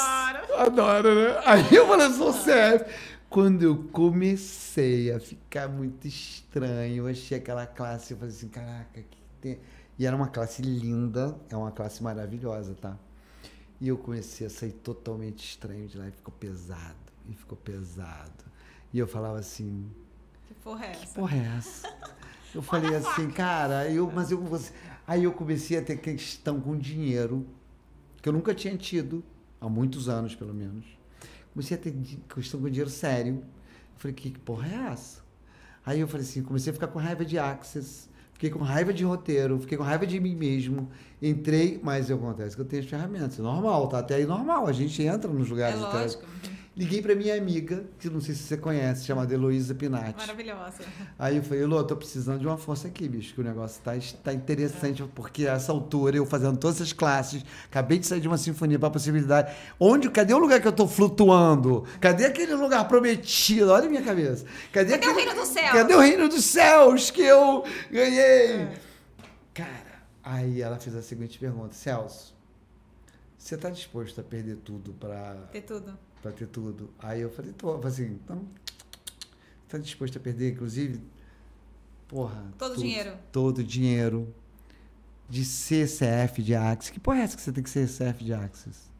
Adoro, né? Aí eu falei, eu sou CF. Quando eu comecei a ficar muito estranho, eu achei aquela classe, eu falei assim, caraca, que tem... E era uma classe linda, é uma classe maravilhosa, tá? E eu comecei a sair totalmente estranho de lá e ficou pesado. E eu falava assim... Que porra é essa? Que porra é essa? Eu falei assim, cara, aí eu comecei a ter questão com dinheiro, que eu nunca tinha tido, há muitos anos pelo menos. Comecei a ter questão com dinheiro sério. Eu falei, que porra é essa? Aí eu falei assim, comecei a ficar com raiva de Access, fiquei com raiva de roteiro, fiquei com raiva de mim mesmo. Entrei, mas acontece que eu tenho as ferramentas, é normal, tá até aí normal, a gente entra nos lugares. É lógico. Liguei pra minha amiga, que não sei se você conhece, chamada Heloísa Pinatti. Maravilhosa. Aí eu falei, Elô, tô precisando de uma força aqui, bicho, que o negócio tá interessante, porque a essa altura, eu fazendo todas essas classes, acabei de sair de uma sinfonia pra possibilidade. Cadê o lugar que eu tô flutuando? Cadê aquele lugar prometido? Olha a minha cabeça. Cadê o reino dos céus? Cadê o reino dos céus que eu ganhei? Cara, aí ela fez a seguinte pergunta, Celso, você tá disposto a perder tudo pra... Ter tudo. Pra ter tudo. Aí eu falei, tô, assim, então, tá disposto a perder, inclusive, porra... Todo o dinheiro. Todo o dinheiro de ser CF de Access. Que porra é essa que você tem que ser CF de Access?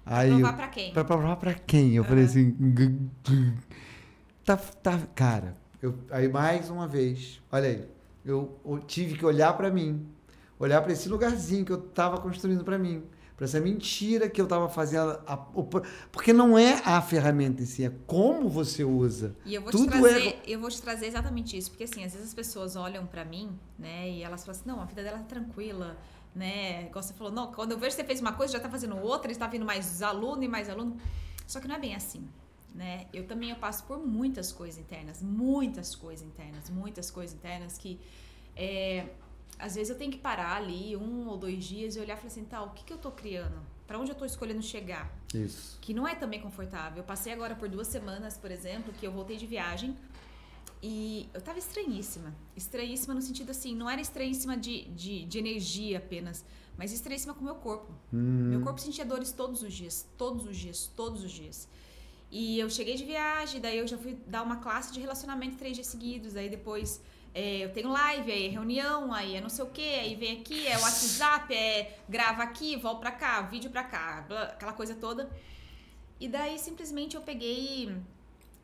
Pra provar pra quem? Pra provar pra quem? Eu falei assim... Cara, aí mais uma vez, olha aí, eu tive que olhar pra mim, olhar pra esse lugarzinho que eu tava construindo pra mim, para essa mentira que eu estava fazendo. Porque não é a ferramenta em si, é como você usa. E eu vou te trazer exatamente isso. Porque, assim, às vezes as pessoas olham para mim, né, e elas falam assim, não, a vida dela é tranquila, né? Igual você falou, não, quando eu vejo que você fez uma coisa, já está fazendo outra, está vindo mais aluno e mais aluno. Só que não é bem assim, né? Eu passo por muitas coisas internas que... às vezes eu tenho que parar ali 1 ou 2 dias e olhar e falar assim, o que eu tô criando? Pra onde eu tô escolhendo chegar? Isso. Que não é também confortável. Eu passei agora por 2 semanas, por exemplo, que eu voltei de viagem e eu tava estranhíssima. Estranhíssima no sentido assim, não era estranhíssima de energia apenas, mas estranhíssima com o meu corpo. Meu corpo sentia dores todos os dias. E eu cheguei de viagem, daí eu já fui dar uma classe de relacionamento 3 dias seguidos, aí depois... eu tenho live, aí é reunião, aí é não sei o que, aí vem aqui, é o WhatsApp, grava aqui, volta pra cá, vídeo pra cá, aquela coisa toda. E daí, simplesmente, eu peguei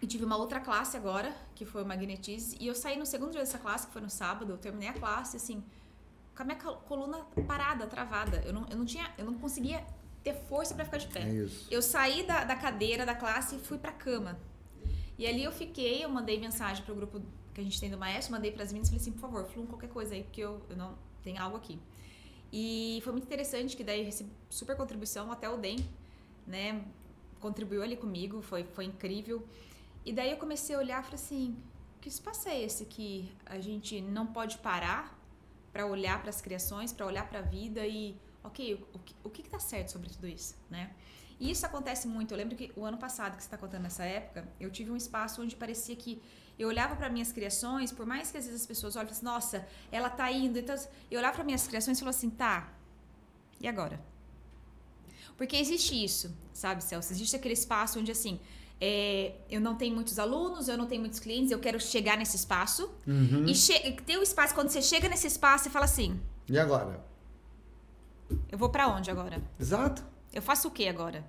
e tive uma outra classe agora, que foi o Magnetize, e eu saí no segundo dia dessa classe, que foi no sábado, eu terminei a classe, assim, com a minha coluna parada, travada. Eu não conseguia ter força pra ficar de pé. É isso. Eu saí da cadeira da classe e fui pra cama. E ali eu mandei mensagem pro grupo que a gente tem do Maestro, mandei pras meninas e falei assim, por favor, fluam qualquer coisa aí, porque eu não tenho algo aqui. E foi muito interessante que daí eu recebi super contribuição, até o DEM, né, contribuiu ali comigo, foi incrível. E daí eu comecei a olhar e falei assim, que espaço é esse que a gente não pode parar para olhar para as criações, para olhar para a vida e, ok, o que tá certo sobre tudo isso, né? E isso acontece muito. Eu lembro que o ano passado, que você está contando nessa época, eu tive um espaço onde parecia que eu olhava para minhas criações, por mais que às vezes as pessoas olhem e falem assim, nossa, ela tá indo. Então, eu olhava para minhas criações e falava assim, tá, e agora? Porque existe isso, sabe, Celso? Existe aquele espaço onde, assim, eu não tenho muitos alunos, eu não tenho muitos clientes, eu quero chegar nesse espaço. E ter o espaço, quando você chega nesse espaço, você fala assim... E agora? Eu vou pra onde agora? Exato. Eu faço o que agora?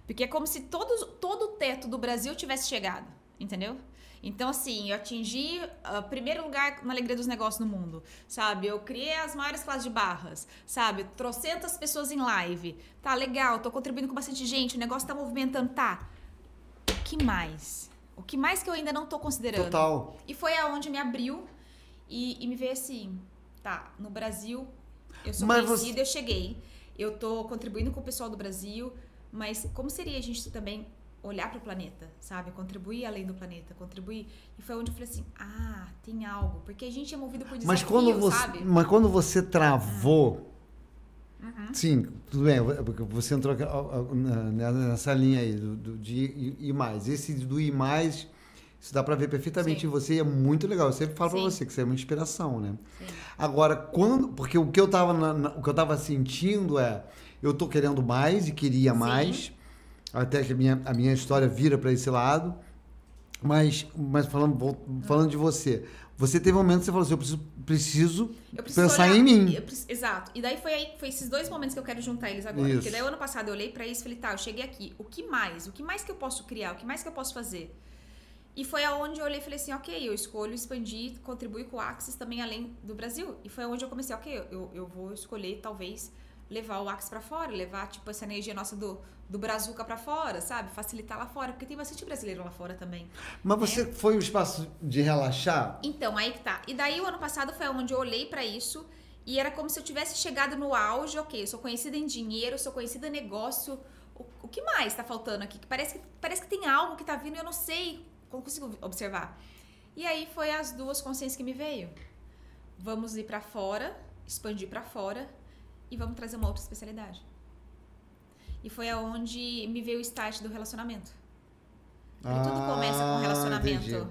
Porque é como se todo o teto do Brasil tivesse chegado, entendeu? Então, assim, eu atingi o primeiro lugar na alegria dos negócios no mundo, sabe? Eu criei as maiores classes de barras, sabe? Trocentas pessoas em live. Tá, legal, tô contribuindo com bastante gente, o negócio tá movimentando, tá. O que mais? O que mais que eu ainda não tô considerando? Total. E foi aonde me abriu e me veio assim, tá, no Brasil, eu sou conhecida, eu cheguei. Eu tô contribuindo com o pessoal do Brasil, mas como seria a gente também olhar para o planeta, sabe? Contribuir além do planeta, contribuir. E foi onde eu falei assim, tem algo. Porque a gente é movido por desafio, sabe? Mas quando você travou... Sim, tudo bem, porque você entrou nessa linha aí de ir mais. Esse do ir mais, isso dá para ver perfeitamente Sim. em você, é muito legal. Eu sempre falo para Sim. você que você é uma inspiração, né? Sim. Agora, porque o que eu tava sentindo eu tô querendo mais e queria mais, até que a minha história vira para esse lado, mas falando de você, você teve um momento que você falou assim, eu preciso pensar olhar, em mim. Exato. E daí foi esses dois momentos que eu quero juntar eles agora. Isso. Porque daí o ano passado eu olhei pra isso e falei, tá, eu cheguei aqui. O que mais? O que mais que eu posso criar? O que mais que eu posso fazer? E foi aonde eu olhei e falei assim, ok, eu escolho expandir, contribuir com o Axis também além do Brasil. E foi onde eu comecei, ok, eu vou escolher talvez levar o Axis pra fora, levar tipo essa energia nossa do Brazuca pra fora, sabe? Facilitar lá fora, porque tem bastante brasileiro lá fora também. Mas você foi um espaço de relaxar? Então, aí que tá. E daí o ano passado foi onde eu olhei pra isso e era como se eu tivesse chegado no auge, ok, eu sou conhecida em dinheiro, eu sou conhecida em negócio, o que mais tá faltando aqui? Que parece que tem algo que tá vindo e eu não sei, não consigo observar. E aí foi as duas consciências que me veio. Vamos ir pra fora, expandir pra fora e vamos trazer uma outra especialidade. E foi aonde me veio o start do relacionamento. Porque tudo começa com relacionamento. Entendi.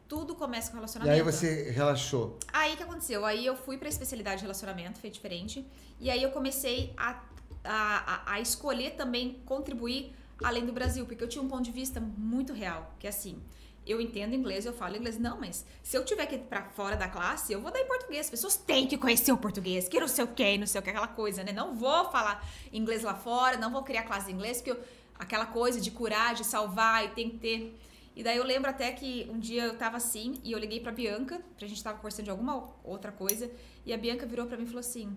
Tudo começa com E relacionamento. aí você relaxou. Aí o que aconteceu? Aí eu fui pra especialidade de relacionamento, foi diferente. E aí eu comecei a escolher também contribuir além do Brasil, porque eu tinha um ponto de vista muito real, que é assim, eu entendo inglês, eu falo inglês. Não, mas se eu tiver que ir pra fora da classe, eu vou dar em português. As pessoas têm que conhecer o português, que não sei o que, aquela coisa, né? Não vou falar inglês lá fora, não vou criar classe de inglês, porque aquela coisa de curar, de salvar, e tem que ter... E daí eu lembro até que um dia eu tava assim, e eu liguei pra Bianca, a gente tava conversando de alguma outra coisa, e a Bianca virou pra mim e falou assim...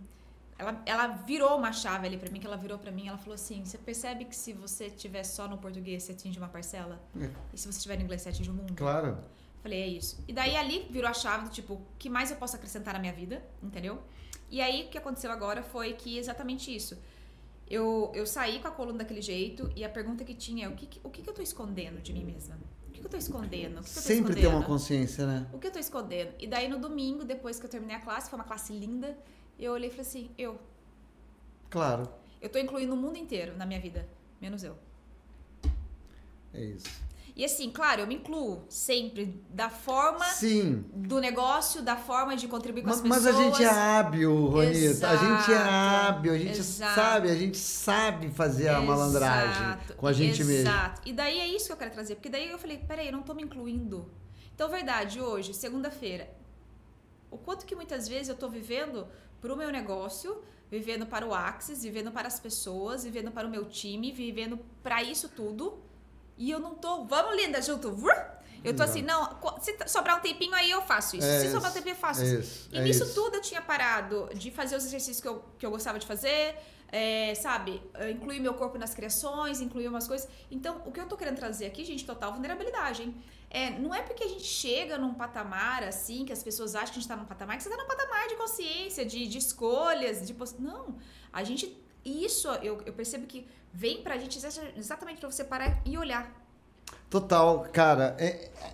Ela virou uma chave ali pra mim, que ela virou pra mim, ela falou assim, você percebe que se você estiver só no português, você atinge uma parcela? E se você estiver no inglês, você atinge o mundo? Claro. Falei, é isso. E daí ali virou a chave do tipo, o que mais eu posso acrescentar na minha vida, entendeu? E aí o que aconteceu agora foi que exatamente isso. Eu saí com a coluna daquele jeito e a pergunta que tinha é o que eu tô escondendo de mim mesma? O que eu tô escondendo? Sempre ter uma consciência, né? O que eu tô escondendo? E daí no domingo, depois que eu terminei a classe, foi uma classe linda, eu olhei e falei assim, Claro. Eu tô incluindo o mundo inteiro na minha vida, menos eu. É isso. E assim, claro, eu me incluo sempre da forma do negócio, da forma de contribuir com as pessoas. Mas a gente é hábil, Ronita. Exato. A gente é hábil, a gente Exato. sabe fazer a malandragem com a gente mesmo. Exato. E daí é isso que eu quero trazer. Porque daí eu falei, peraí, eu não tô me incluindo. Então, verdade, hoje, segunda-feira, o quanto que muitas vezes eu tô vivendo pro meu negócio, vivendo para o Axis, vivendo para as pessoas, vivendo para o meu time, vivendo para isso tudo. E eu não tô, vamos linda, junto. Eu tô assim, não, se sobrar um tempinho aí eu faço isso. Se sobrar um tempinho eu faço isso. E nisso tudo eu tinha parado de fazer os exercícios que eu gostava de fazer, sabe? Incluir meu corpo nas criações, incluir umas coisas. Então, o que eu tô querendo trazer aqui, gente, total vulnerabilidade, hein? Não é porque a gente chega num patamar assim, que as pessoas acham que a gente tá num patamar, que você tá num patamar de consciência, de escolhas, não. A gente... Isso eu percebo que vem pra gente exatamente pra você parar e olhar. Total, cara,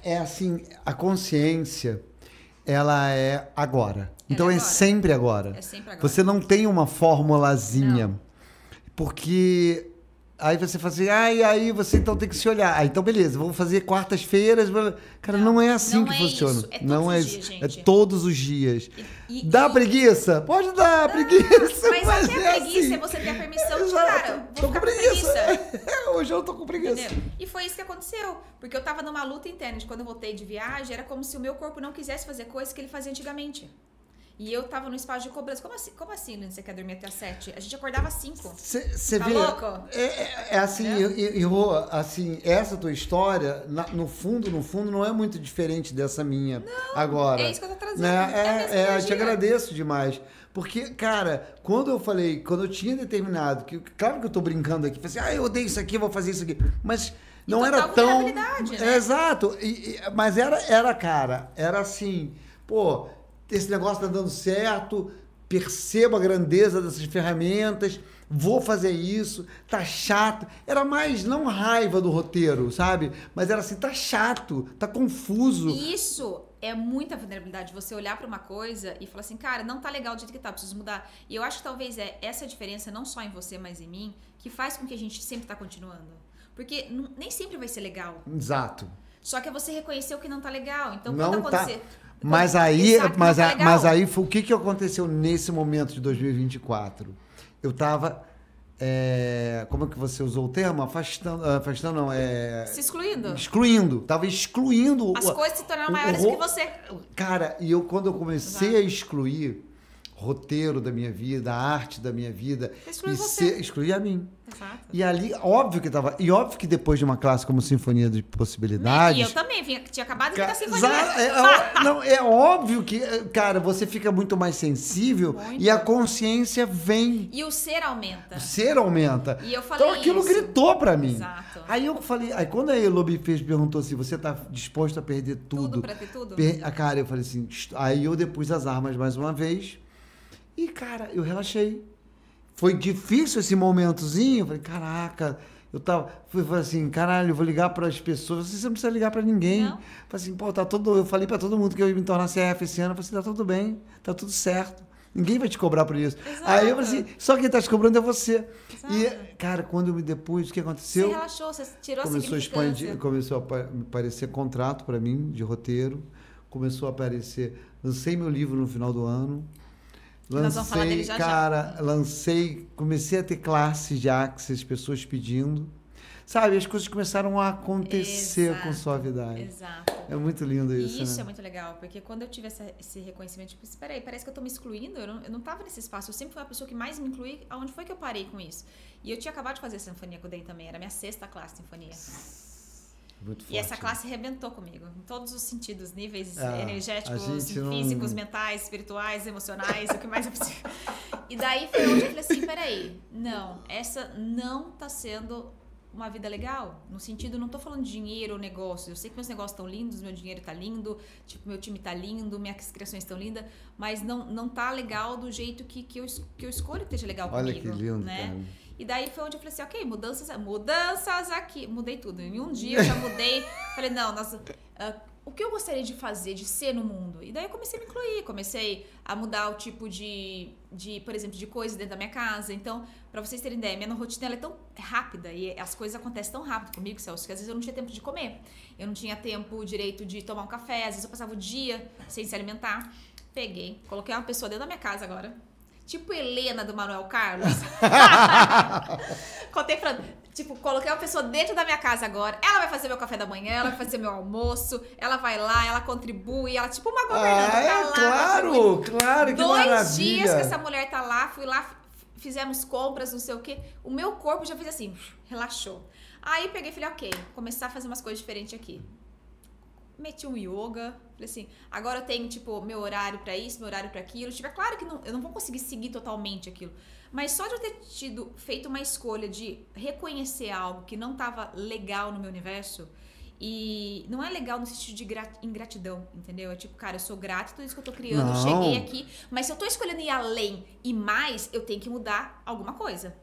é assim, a consciência, ela é agora. Então é sempre agora. É sempre agora. Você não tem uma formulazinha. Não. Porque Aí você fala assim, aí você então tem que se olhar. Aí, então, beleza, vamos fazer quartas-feiras. Cara, não é assim não que é funciona. Isso. É todos não é os isso. dias, É gente. todos os dias. Dá preguiça? Pode dar preguiça. Mas até a preguiça assim. é você ter a permissão de, Exato. cara, vou Tô ficar com com preguiça. Hoje eu tô com preguiça. Entendeu? E foi isso que aconteceu. Porque eu tava numa luta interna de quando eu voltei de viagem, era como se o meu corpo não quisesse fazer coisas que ele fazia antigamente. E eu tava no espaço de cobrança. Como assim, Lina, você quer dormir até às 7? A gente acordava às 5. Você Tá vê? louco? É assim, assim, essa tua história, no fundo, não é muito diferente dessa minha agora. É isso que eu tô trazendo. Né? Eu te agradeço demais. Porque, cara, quando eu tinha determinado, claro que eu tô brincando aqui, falei assim, eu odeio isso aqui, vou fazer isso aqui. Mas não era tão. Né? Exato. Mas era assim, pô. Esse negócio tá dando certo, percebo a grandeza dessas ferramentas, vou fazer isso, tá chato. Era mais, não raiva do roteiro, sabe? Mas era assim, tá chato, tá confuso. Isso é muita vulnerabilidade, você olhar pra uma coisa e falar assim, cara, não tá legal do jeito que tá, preciso mudar. E eu acho que talvez é essa diferença, não só em você, mas em mim, que faz com que a gente sempre tá continuando. Porque nem sempre vai ser legal. Exato. Só que é você reconhecer o que não tá legal. Então, não quando acontecer... Mas aí foi o que aconteceu nesse momento de 2024? Eu tava, como é que você usou o termo? Afastando não, se excluindo. Excluindo. Tava excluindo. As coisas se tornaram maiores do que você. Cara, quando eu comecei a excluir roteiro da minha vida, a arte da minha vida, excluir a mim. Exato. E ali, óbvio que depois de uma classe como Sinfonia de Possibilidades... E eu também, tinha acabado de vir da Sinfonia. É óbvio que, cara, você fica muito mais sensível e a consciência vem. E o ser aumenta. E eu falei então aquilo gritou pra mim. Exato. Aí eu falei, quando a Elobi perguntou assim, você tá disposto a perder tudo? Tudo pra ter tudo? Cara, eu falei assim, aí eu depus as armas mais uma vez e, cara, eu relaxei. Foi difícil esse momentozinho. Eu falei, caraca, falei assim, caralho, eu vou ligar para as pessoas. Você não precisa ligar para ninguém. Não. Falei assim, eu falei para todo mundo que eu ia me tornar CF esse ano. Eu falei assim, tá tudo bem, tá tudo certo. Ninguém vai te cobrar por isso. Exato. Aí eu falei assim, só quem tá te cobrando é você. Exato. E, cara, quando eu me depus, o que aconteceu? Você relaxou, você tirou começou a expandir, começou a aparecer contrato para mim de roteiro. Começou a aparecer, lancei meu livro no final do ano. Nós vamos falar dele já. Comecei a ter classes de Axis, pessoas pedindo. Sabe, as coisas começaram a acontecer com suavidade. Exato. É muito lindo isso, E isso né? é muito legal, porque quando eu tive esse reconhecimento, tipo, espera aí, parece que eu tô me excluindo, eu não tava nesse espaço, eu sempre fui a pessoa que mais me inclui, aonde foi que eu parei com isso? E eu tinha acabado de fazer a sinfonia com o Dei também, era a minha 6ª classe de sinfonia. Muito forte, e essa classe arrebentou comigo, em todos os sentidos, níveis energéticos, não... físicos, mentais, espirituais, emocionais, o que mais eu preciso. E daí foi onde eu falei assim, peraí, não, essa não tá sendo uma vida legal, no sentido, não tô falando de dinheiro ou negócio, eu sei que meus negócios estão lindos, meu dinheiro tá lindo, tipo, meu time tá lindo, minhas criações estão lindas, mas não tá legal do jeito que eu escolho que esteja legal comigo. Olha que lindo, né? Cara. E daí foi onde eu falei assim, ok, mudanças aqui, mudei tudo. Em um dia eu já mudei, falei, não, o que eu gostaria de fazer, de ser no mundo? E daí eu comecei a me incluir, comecei a mudar o tipo de por exemplo, de coisas dentro da minha casa. Então, pra vocês terem ideia, minha rotina ela é tão rápida e as coisas acontecem tão rápido comigo, Celso, que às vezes eu não tinha tempo de comer. Eu não tinha tempo direito de tomar um café, às vezes eu passava o dia sem se alimentar. Peguei, coloquei uma pessoa dentro da minha casa agora. Tipo Helena do Manuel Carlos. Contei pra... Tipo, coloquei uma pessoa dentro da minha casa agora. Ela vai fazer meu café da manhã, ela vai fazer meu almoço. Ela vai lá, ela contribui. Ela tipo uma governanta. Claro, que maravilha. 2 dias que essa mulher tá lá. Fui lá, fizemos compras, não sei o quê. O meu corpo já fez assim, relaxou. Aí peguei e falei, ok, começar a fazer umas coisas diferentes aqui. Meti um yoga, falei assim, agora eu tenho, tipo, meu horário pra isso, meu horário pra aquilo. Tipo, é claro que eu não vou conseguir seguir totalmente aquilo. Mas só de eu ter feito uma escolha de reconhecer algo que não tava legal no meu universo, e não é legal no sentido de ingratidão, entendeu? É tipo, cara, eu sou grata por tudo isso que eu tô criando, eu cheguei aqui, mas se eu tô escolhendo ir além e mais, eu tenho que mudar alguma coisa.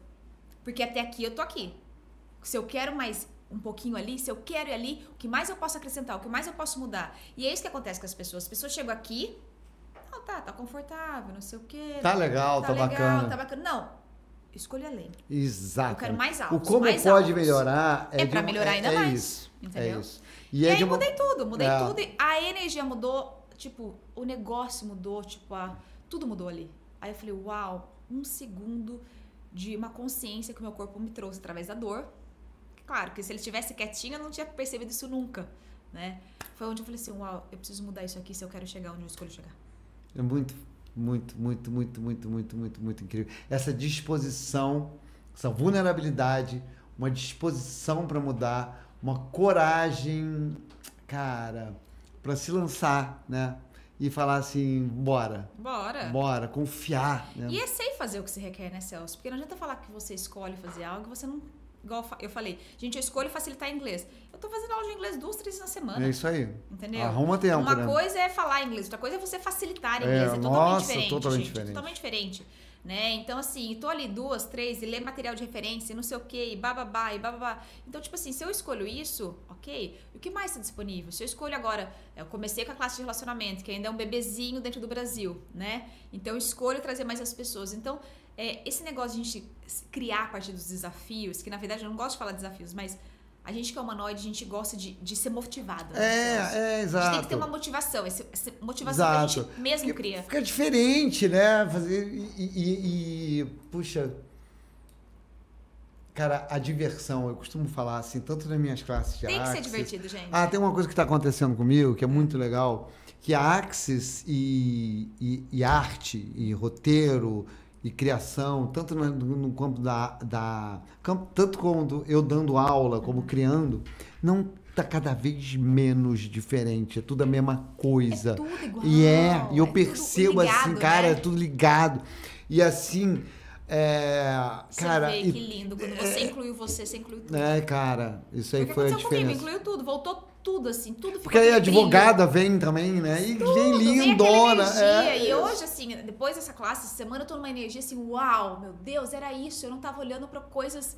Porque até aqui eu tô aqui. Se eu quero mais um pouquinho ali, se eu quero ir ali, o que mais eu posso acrescentar, o que mais eu posso mudar. E é isso que acontece com as pessoas. As pessoas chegam aqui, tá confortável, não sei o quê. Tá legal, tá bacana. Tá bacana. Não, escolha além. Exato. Eu quero mais altos. O como mais pode altos. melhorar É pra melhorar ainda mais. Isso. Entendeu? É isso. E é aí de mudei tudo. É. E a energia mudou, tipo, o negócio mudou, tipo, tudo mudou ali. Aí eu falei, uau, 1 segundo de uma consciência que o meu corpo me trouxe através da dor. Claro, que se ele estivesse quietinho, eu não tinha percebido isso nunca, né? Foi onde eu falei assim, uau, eu preciso mudar isso aqui se eu quero chegar onde eu escolho chegar. É muito incrível. Essa disposição, essa vulnerabilidade, uma disposição para mudar, uma coragem, cara, para se lançar, né? E falar assim, bora, confiar. Né? E é safe fazer o que se requer, né, Celso? Porque não adianta falar que você escolhe fazer algo que você não... Igual eu falei, gente, eu escolho facilitar inglês. Eu tô fazendo aula de inglês 2, 3 vezes na semana. É isso aí. Entendeu? Arruma tempo, Uma né? coisa é falar inglês, outra coisa é você facilitar inglês. É totalmente diferente, totalmente gente. Diferente. Totalmente diferente. Né? Então, assim, tô ali 2, 3 e ler material de referência e não sei o que, e bababá, e bababá. Então, tipo assim, se eu escolho isso, ok, o que mais está disponível? Se eu escolho agora, eu comecei com a classe de relacionamento, que ainda é um bebezinho dentro do Brasil, né? Então, eu escolho trazer mais as pessoas. Então, esse negócio de a gente criar a partir dos desafios, que na verdade eu não gosto de falar desafios, mas a gente que é humanoide, a gente gosta de ser motivada. Exato. A gente tem que ter uma motivação. Essa motivação que a gente mesmo cria. Fica diferente, né? Puxa, cara, a diversão, eu costumo falar assim, tanto nas minhas classes de Axis... Tem que ser divertido, gente. Tem uma coisa que está acontecendo comigo, que é muito legal, que a Axis e arte, e roteiro, e criação, tanto no campo tanto quando eu dando aula, como criando, não tá cada vez menos diferente, é tudo a mesma coisa. É tudo igual. E eu percebo ligado, assim, cara, né? É tudo ligado. E assim, você cara... vê que lindo, quando você incluiu você incluiu tudo. Cara, isso aí foi a diferença. Comigo, incluiu tudo, voltou tudo, assim, tudo ficou. Porque aí a advogada vem também, né? E tudo, vem lindona. E hoje, assim, depois dessa classe, essa semana eu tô numa energia assim, uau, meu Deus, era isso. Eu não tava olhando pra coisas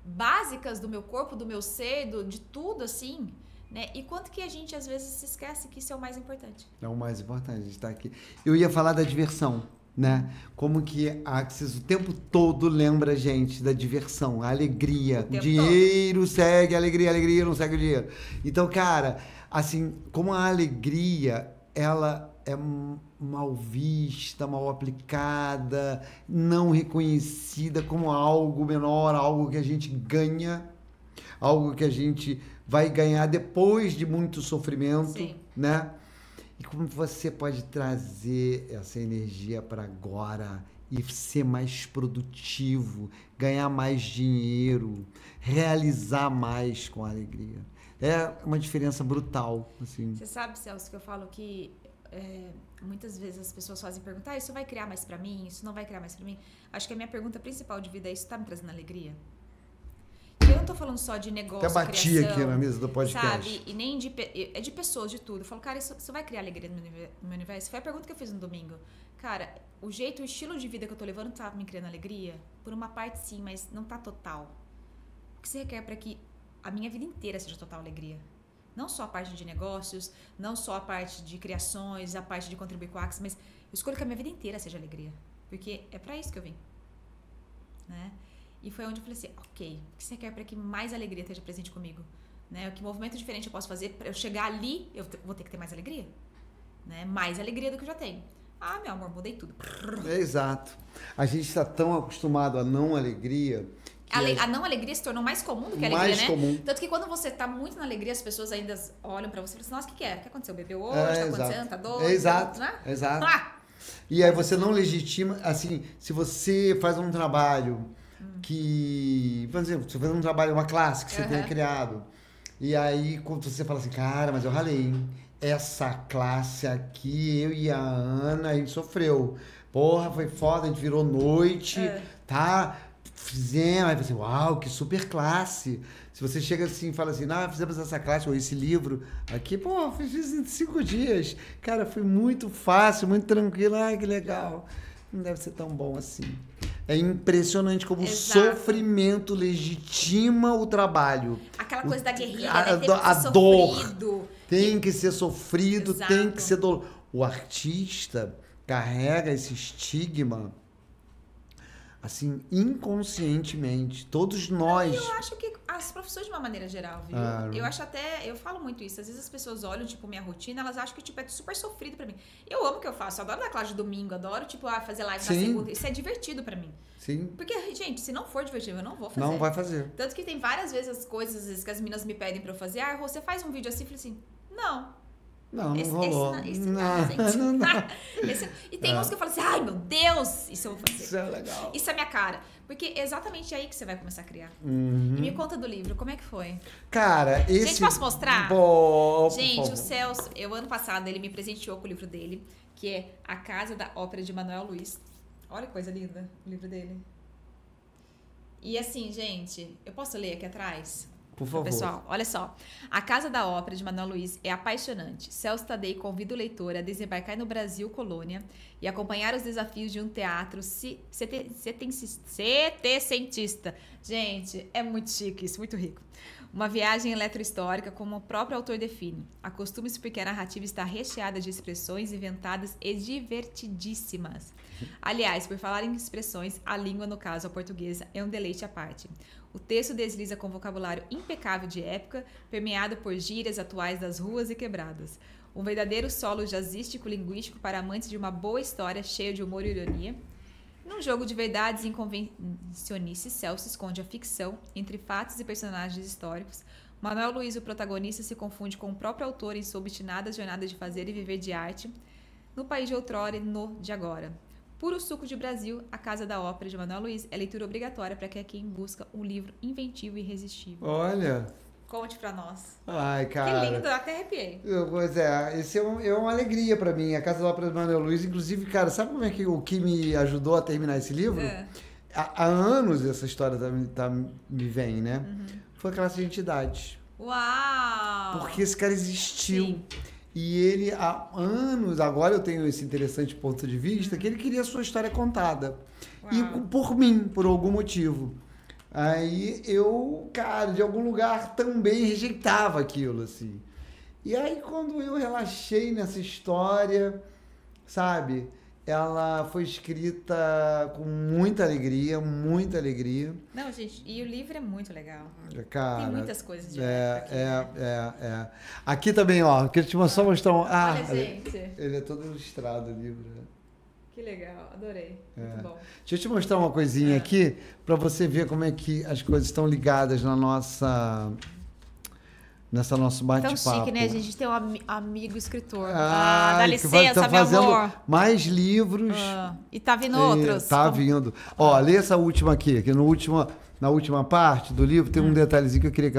básicas do meu corpo, do meu ser, de tudo, assim, né? E quanto que a gente, às vezes, se esquece que isso é o mais importante. É o mais importante, a gente tá aqui. Eu ia falar da diversão, né? Como que a Axis o tempo todo lembra a gente da diversão, a alegria. O dinheiro todo segue a alegria não segue o dinheiro. Então, cara, assim, como a alegria, ela é mal vista, mal aplicada, não reconhecida como algo menor, algo que a gente ganha, algo que a gente vai ganhar depois de muito sofrimento, sim, né? E como você pode trazer essa energia para agora e ser mais produtivo, ganhar mais dinheiro, realizar mais com alegria. É uma diferença brutal, assim. Você sabe, Celso, que eu falo que muitas vezes as pessoas fazem perguntar, isso vai criar mais para mim? Isso não vai criar mais para mim? Acho que a minha pergunta principal de vida é, isso está me trazendo alegria? Eu não tô falando só de negócio, até bati criação, aqui na mesa do podcast. Sabe? E nem de pessoas, de tudo. Eu falo, cara, isso vai criar alegria no meu universo? Foi a pergunta que eu fiz no domingo. Cara, o estilo de vida que eu tô levando tá me criando alegria? Por uma parte, sim, mas não tá total. O que se requer para que a minha vida inteira seja total alegria? Não só a parte de negócios, não só a parte de criações, a parte de contribuir com a Axis, mas eu escolho que a minha vida inteira seja alegria. Porque é para isso que eu vim. Né? E foi onde eu falei assim, ok, o que você quer para que mais alegria esteja presente comigo? Né? Que movimento diferente eu posso fazer para eu chegar ali, eu vou ter que ter mais alegria? Né? Mais alegria do que eu já tenho. Ah, meu amor, mudei tudo. Exato. A gente está tão acostumado a não alegria... A não alegria se tornou mais comum do que a alegria, né? Comum. Tanto que quando você tá muito na alegria, as pessoas ainda olham pra você e falam assim, nossa, o que é? O que aconteceu? Bebeu hoje? Tá acontecendo? Tá doido? Exato, né? Exato. E aí você não legitima, assim, se você faz um trabalho que, por exemplo, você faz um trabalho, uma classe que você tenha criado, e aí quando você fala assim, cara, mas eu ralei, hein? Essa classe aqui, eu e a Ana, a gente sofreu. Porra, foi foda, a gente virou noite, tá? Fizemos, aí você, uau, que super classe. Se você chega assim e fala assim, não, fizemos essa classe, ou esse livro aqui, pô, fiz em 5 dias. Cara, foi muito fácil, muito tranquilo, ai, que legal. Não deve ser tão bom assim. É impressionante como o sofrimento legitima o trabalho. Aquela coisa da guerrilha, né? A dor tem que ser sofrido, tem que ser doloroso. O artista carrega esse estigma assim, inconscientemente. Todos nós. Eu acho que as profissões de uma maneira geral, viu? Eu acho até, eu falo muito isso. Às vezes as pessoas olham, tipo, minha rotina, elas acham que, tipo, é super sofrido pra mim. Eu amo o que eu faço, eu adoro dar classe de domingo, adoro, tipo, fazer live na segunda. Isso é divertido pra mim. Sim. Porque, gente, se não for divertido, eu não vou fazer. Não vai fazer. Tanto que tem várias vezes as coisas, às vezes, que as meninas me pedem pra eu fazer. Ah, você faz um vídeo assim? Eu falei assim, não. Não rolou. Não. E tem uns que eu falo assim, ai meu Deus, isso eu vou fazer. Isso é legal. Isso é minha cara. Porque é exatamente aí que você vai começar a criar. E me conta do livro, como é que foi? Cara, esse... Gente, posso mostrar? Bom, gente, o Celso, ano passado, ele me presenteou com o livro dele, que é A Casa da Ópera de Manuel Luiz. Olha que coisa linda, o livro dele. E assim, gente, eu posso ler aqui atrás? Por favor. Pessoal, olha só. A Casa da Ópera de Manuel Luiz é apaixonante. Celso Tadei convida o leitor a desembarcar no Brasil colônia e acompanhar os desafios de um teatro setecentista. Gente, é muito chique isso, muito rico. Uma viagem eletrohistórica, como o próprio autor define. Acostume-se porque a narrativa está recheada de expressões inventadas e divertidíssimas. Aliás, por falar em expressões, a língua, no caso a portuguesa, é um deleite à parte. O texto desliza com vocabulário impecável de época, permeado por gírias atuais das ruas e quebradas. Um verdadeiro solo jazzístico-linguístico para amantes de uma boa história cheia de humor e ironia. Num jogo de verdades e inconvencionices, Celso esconde a ficção entre fatos e personagens históricos. Manuel Luiz, o protagonista, se confunde com o próprio autor em sua obstinada jornada de fazer e viver de arte no país de outrora e no de agora. Puro suco de Brasil, A Casa da Ópera de Manuel Luiz é leitura obrigatória para quem busca um livro inventivo e irresistível. Olha... Conte pra nós. Ai, cara. Que lindo, eu até arrepiei. Pois é, esse é uma alegria pra mim. A Casa da Ópera do Manuel Luiz, inclusive, cara, sabe como é que o que me ajudou a terminar esse livro? Há anos essa história me vem, né? Foi a classe de entidades. Uau! Porque esse cara existiu. Sim. E ele, há anos, agora eu tenho esse interessante ponto de vista, que ele queria a sua história contada. Uau. E por mim, por algum motivo. Aí eu, cara, de algum lugar também rejeitava aquilo, assim. E aí quando eu relaxei nessa história, sabe? Ela foi escrita com muita alegria, muita alegria. Não, gente, e o livro é muito legal. Cara, tem muitas coisas de época. Aqui também, ó, queria te só mostrar um... Olha, gente. Ele é todo ilustrado, o livro, né? Que legal, adorei. Muito bom. Deixa eu te mostrar uma coisinha aqui para você ver como é que as coisas estão ligadas nessa nosso bate-papo. Tão chique, né? A gente tem um amigo escritor. Dá licença, tá meu fazendo amor. Mais livros. E tá vindo outros. Tá vindo. Ó, lê essa última aqui, que na última parte do livro tem um detalhezinho que eu queria que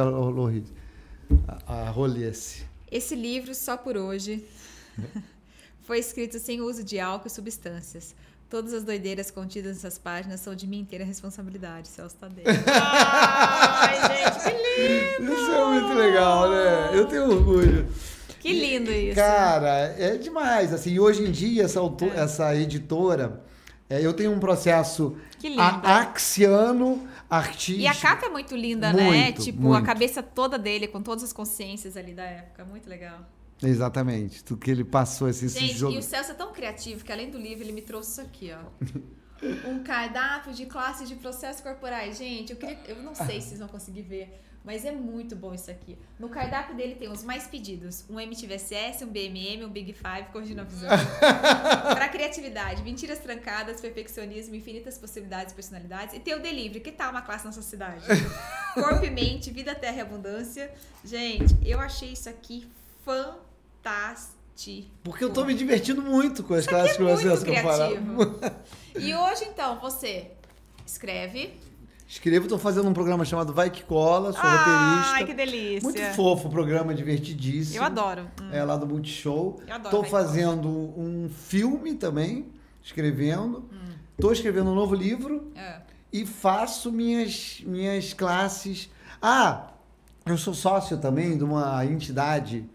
a rolesse. Esse livro, só por hoje... Foi escrito sem uso de álcool e substâncias. Todas as doideiras contidas nessas páginas são de minha inteira responsabilidade, Celso Tadei. Ai, gente, que lindo! Isso é muito legal, né? Eu tenho orgulho. Que lindo isso. Cara, é demais. Assim, hoje em dia, essa editora, eu tenho um processo axiano artístico. E a capa é muito linda, muito, né? Tipo, muito. A cabeça toda dele, com todas as consciências ali da época. Muito legal. Exatamente, tudo que ele passou, esse jogo. E o Celso é tão criativo que além do livro ele me trouxe isso aqui, ó. Um cardápio de classes de processos corporais. Gente, eu não sei se vocês vão conseguir ver, mas é muito bom isso aqui. No cardápio dele tem os mais pedidos. Um MTVSS, um BMM, um Big Five, corrigindo a visão. Para criatividade, mentiras trancadas, perfeccionismo, infinitas possibilidades e personalidades. E tem o delivery, que tal uma classe na sua cidade? Corpo e mente, vida, terra e abundância. Gente, eu achei isso aqui fantástico. Porque eu tô me divertindo muito com as isso classes que vocês criativo. E hoje, então, você escreve. Escrevo, tô fazendo um programa chamado Vai Que Cola, sou roteirista. Ai, que delícia. Muito fofo o programa, divertidíssimo. Eu adoro. É lá do Multishow. Eu adoro. Tô fazendo um filme também, escrevendo. Tô escrevendo um novo livro. E faço minhas classes. Eu sou sócio também de uma entidade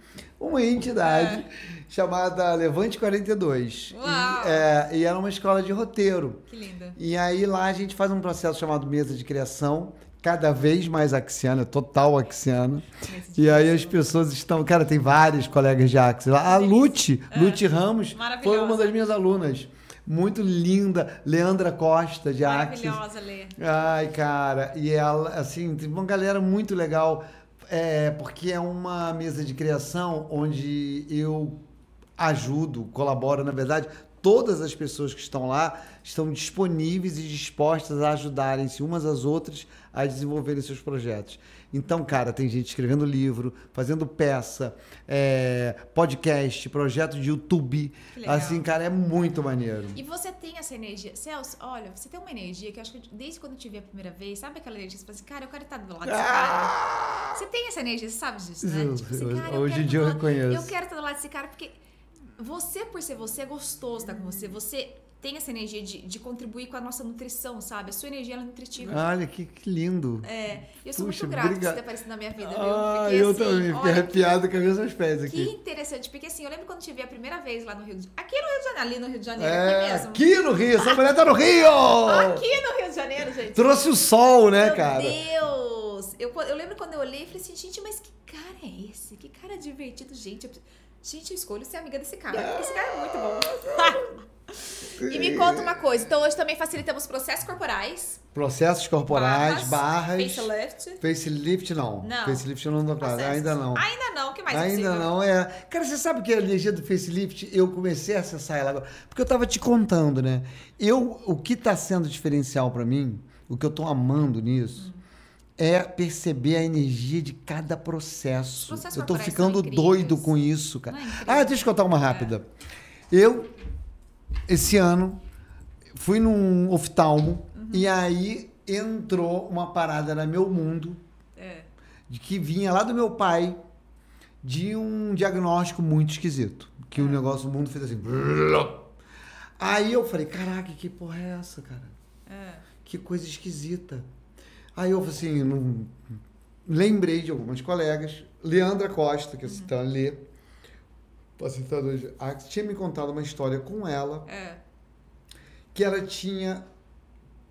chamada Levante 42. Uau. E era uma escola de roteiro. Que linda. E aí lá a gente faz um processo chamado Mesa de Criação, cada vez mais axiana, total axiana. E aí as pessoas estão... Cara, tem vários colegas de Axis lá. A Lute Ramos foi uma das minhas alunas. muito linda, Leandra Costa, de Axis. Maravilhosa, Lê. Ai, cara, e ela, assim, tem uma galera muito legal, porque é uma mesa de criação onde eu ajudo, colaboro, na verdade, todas as pessoas que estão lá estão disponíveis e dispostas a ajudarem-se umas às outras a desenvolverem seus projetos. Então, cara, tem gente escrevendo livro, fazendo peça, podcast, projeto de YouTube. Assim, cara, é muito maneiro. E você tem essa energia. Celso, olha, você tem uma energia que eu acho que desde quando eu te vi a primeira vez, sabe aquela energia que você fala assim, cara, eu quero estar do lado desse cara. Você tem essa energia, você sabe disso, né? Tipo assim, cara, hoje em dia eu reconheço. Eu quero estar do lado desse cara porque você, por ser você, é gostoso estar com você. Você tem essa energia de contribuir com a nossa nutrição, sabe? A sua energia, ela é nutritiva. Olha, que lindo. Eu sou Puxa, muito grata por você obrigado. ter aparecido na minha vida, viu? Porque, eu assim, também, fiquei arrepiado com as mesmas pés aqui. Que interessante, porque assim, eu lembro quando te vi a primeira vez lá no Rio de Janeiro. Aqui no Rio de Janeiro, ali no Rio de Janeiro, aqui mesmo. Aqui no Rio, essa mulher tá no Rio! Aqui no Rio de Janeiro, gente. Trouxe o sol, né, cara? Meu Deus! Eu lembro quando eu olhei e falei assim, gente, mas que cara é esse? Que cara divertido, gente. Gente, eu escolho ser amiga desse cara, porque esse cara é muito bom. E me conta uma coisa, então hoje também facilitamos processos corporais. Processos corporais, barras. Facelift. Facelift não. Não. Facelift eu não dou claro, ainda não. Ainda não, o que mais Ainda possível? não, Cara, você sabe que a energia do facelift, eu comecei a acessar ela agora, porque eu tava te contando, né? O que tá sendo diferencial pra mim, o que eu tô amando nisso, é perceber a energia de cada processo. Eu tô ficando doido com isso, cara. Deixa eu contar uma rápida. Eu, esse ano, fui num oftalmo e aí entrou uma parada no meu mundo de que vinha lá do meu pai de um diagnóstico muito esquisito. Que o negócio, o mundo fez assim. Aí eu falei, caraca, que porra é essa, cara? Que coisa esquisita. Aí eu, assim, lembrei de algumas colegas. Leandra Costa, que eu citei, a Lê, tinha me contado uma história com ela, que ela tinha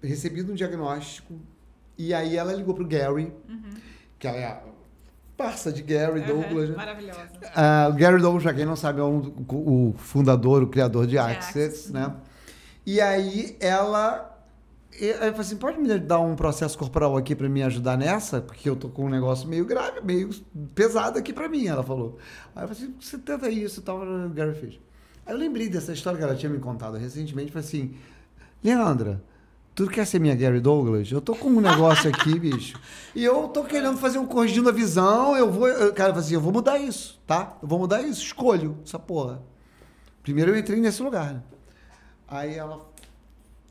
recebido um diagnóstico, e aí ela ligou pro Gary, que ela é a parça de Gary Douglas. Né? Maravilhosa. O Gary Douglas, pra quem não sabe, é o fundador, o criador de Access, né? E aí ela... Aí eu falei assim, pode me dar um processo corporal aqui pra me ajudar nessa? Porque eu tô com um negócio meio grave, meio pesado aqui pra mim, ela falou. Aí eu falei assim, você tenta isso e tal, o Gary fez. Aí eu lembrei dessa história que ela tinha me contado recentemente, falei assim, Leandra, tu quer ser minha Gary Douglas? Eu tô com um negócio aqui, bicho, e eu tô querendo fazer um corrigindo a visão, cara, eu falei assim, eu vou mudar isso, tá? Eu vou mudar isso, escolho essa porra. Primeiro eu entrei nesse lugar, né? Aí ela...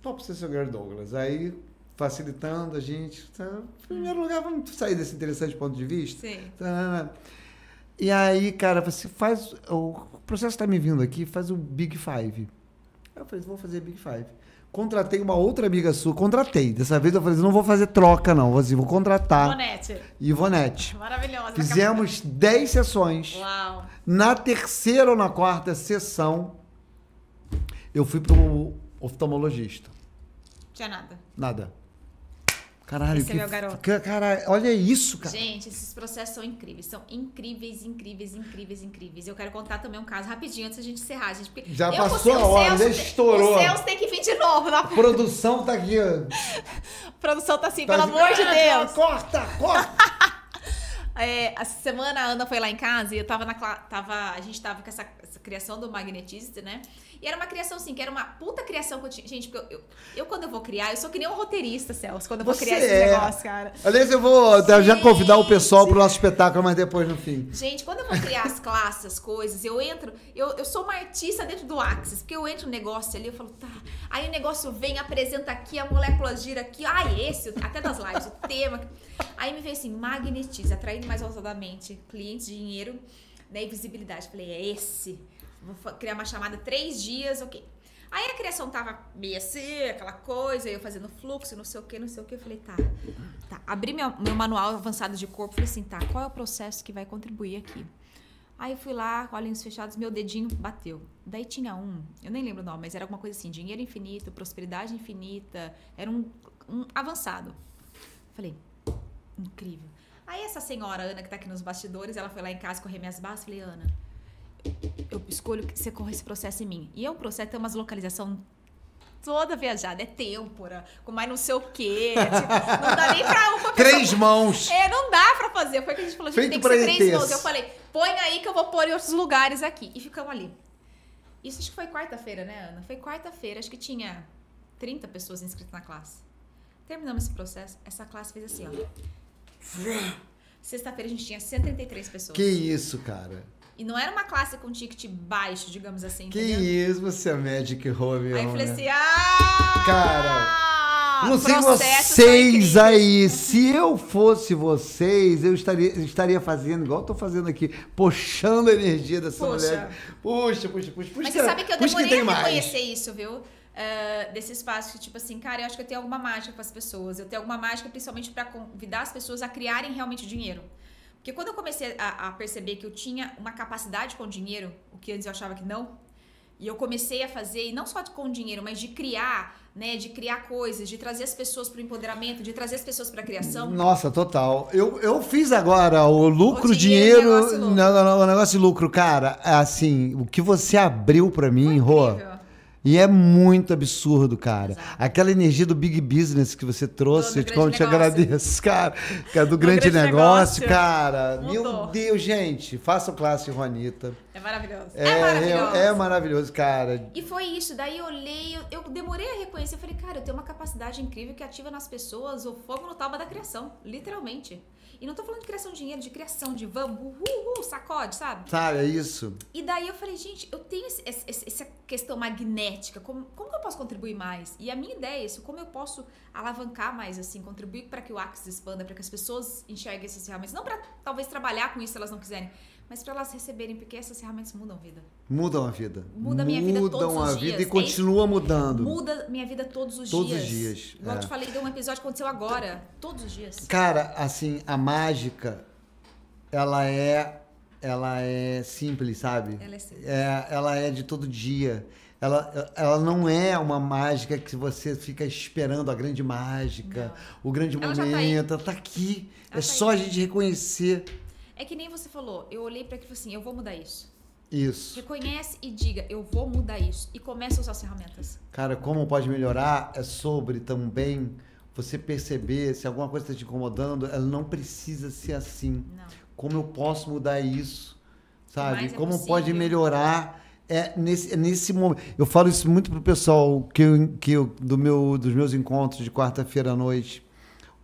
Top ser seu Gary Douglas. Aí, facilitando a gente. Em primeiro lugar, vamos sair desse interessante ponto de vista? Sim. E aí, cara, você faz... O processo está me vindo aqui, faz o Big Five. Eu falei, vou fazer Big Five. Contratei uma outra amiga sua. Dessa vez eu falei, não vou fazer troca, não. Vou contratar. Ivonete. Maravilhosa. Fizemos 10 sessões. Uau. Na terceira ou na quarta sessão, eu fui pro oftalmologista. Tinha nada. Nada. Caralho, Esse é meu garoto. Caralho, olha isso, cara. Gente, esses processos são incríveis. São incríveis, incríveis, incríveis, incríveis. Eu quero contar também um caso rapidinho antes da gente encerrar, gente. Porque já passou a hora, já estourou. O Celso tem que vir de novo. A produção tá aqui. A produção tá assim, pelo amor de Deus. Corta! Essa semana a Ana foi lá em casa e eu a gente tava com essa criação do Magnetismo, né? E era uma criação assim, que era uma puta criação que eu tinha. Gente, porque eu quando eu vou criar, eu sou que nem um roteirista, Celso, quando eu vou criar esse negócio, cara. Aliás, eu vou já convidar o pessoal pro nosso espetáculo, mas depois no fim. Gente, quando eu vou criar as classes, as coisas, eu sou uma artista dentro do Axis, porque eu entro no negócio ali, eu falo, tá. Aí o negócio vem, apresenta aqui, a molécula gira aqui. Até das lives, o tema. Aí me veio assim, magnetiza, atraindo mais ousadamente clientes, dinheiro, né, e visibilidade. Falei, é esse. Vou criar uma chamada 3 dias, ok. Aí a criação tava meio assim, aquela coisa, eu fazendo fluxo, não sei o que. Eu falei, tá. Abri meu manual avançado de corpo, falei assim, tá, qual é o processo que vai contribuir aqui? Aí eu fui lá, com olhinhos fechados, meu dedinho bateu. Daí tinha eu nem lembro o nome, mas era alguma coisa assim, dinheiro infinito, prosperidade infinita, era um avançado. Falei, incrível. Aí essa senhora, Ana, que tá aqui nos bastidores, ela foi lá em casa correr minhas barras, falei, Ana, eu escolho que você corra esse processo em mim. E é um processo, tem umas localização toda viajada. É têmpora, com mais não sei o quê. Tipo, não dá nem pra uma pessoa... 3 mãos. Não dá pra fazer. Foi o que a gente falou, Feito tem que ser 3 ETs. mãos. Eu falei, põe aí que eu vou pôr em outros lugares aqui. E ficamos ali. Isso acho que foi quarta-feira, né, Ana? Foi quarta-feira, acho que tinha 30 pessoas inscritas na classe. Terminamos esse processo, essa classe fez assim, ó. Sexta-feira a gente tinha 133 pessoas. Que isso, cara. E não era uma classe com ticket baixo, digamos assim, Que entendeu? isso, você é Magic Home. Aí eu falei né? assim, Cara, não sei processos vocês são aí, se eu fosse vocês, eu estaria fazendo igual eu tô fazendo aqui, puxando a energia dessa mulher. Puxa. Mas você sabe que eu demorei a reconhecer isso, viu? Desse espaço, que tipo assim, cara, eu acho que eu tenho alguma mágica com as pessoas. Eu tenho alguma mágica principalmente pra convidar as pessoas a criarem realmente dinheiro. Porque quando eu comecei a perceber que eu tinha uma capacidade com dinheiro, o que antes eu achava que não, e eu comecei a fazer, e não só com dinheiro, mas de criar, né, de criar coisas, de trazer as pessoas para o empoderamento, de trazer as pessoas para a criação. Nossa, total. Eu fiz agora o lucro, O dinheiro, negócio louco. não, o negócio de lucro, cara, assim, o que você abriu pra mim, Rô, Incrível. e é muito absurdo, cara. Exato. Aquela energia do Big Business que você trouxe, Do de como eu te grande negócio. agradeço, cara. Do grande grande negócio, negócio. cara. Meu Mudou. Deus, gente, façam classe, Juanita. É maravilhoso. É maravilhoso, cara. E foi isso, daí eu olhei, eu demorei a reconhecer, eu falei, cara, eu tenho uma capacidade incrível que ativa nas pessoas o fogo no taba da criação, literalmente. E não tô falando de criação de dinheiro, de criação, de vamos, sacode, sabe? Sabe, é isso. E daí eu falei, gente, eu tenho essa questão magnética, como que eu posso contribuir mais? E a minha ideia é isso, como eu posso alavancar mais, assim, contribuir para que o Axis expanda, para que as pessoas enxerguem essas ferramentas, não para talvez trabalhar com isso se elas não quiserem, mas para elas receberem, porque essas ferramentas mudam a vida. Mudam a vida. Muda a minha vida todos Mudam os a vida dias. e continua mudando. Muda minha vida todos os Todos dias. os dias, Igual eu te falei, deu um episódio que aconteceu agora. Todos os dias. Cara, assim, a mágica, ela é simples, sabe? Ela é simples. Ela é de todo dia. Ela não é uma mágica que você fica esperando a grande mágica, o grande Ela já tá aí. momento. Ela tá aqui. Ela É tá só a aí. gente reconhecer É que nem você falou, eu olhei para aquilo assim, eu vou mudar isso. isso. Reconhece e diga, eu vou mudar isso. E começa a usar as ferramentas. Cara, como pode melhorar é sobre também você perceber se alguma coisa está te incomodando, ela não precisa ser assim. Não. Como eu posso mudar isso, sabe? mais é Como possível. pode melhorar nesse momento. Eu falo isso muito pro pessoal dos meus encontros de quarta-feira à noite,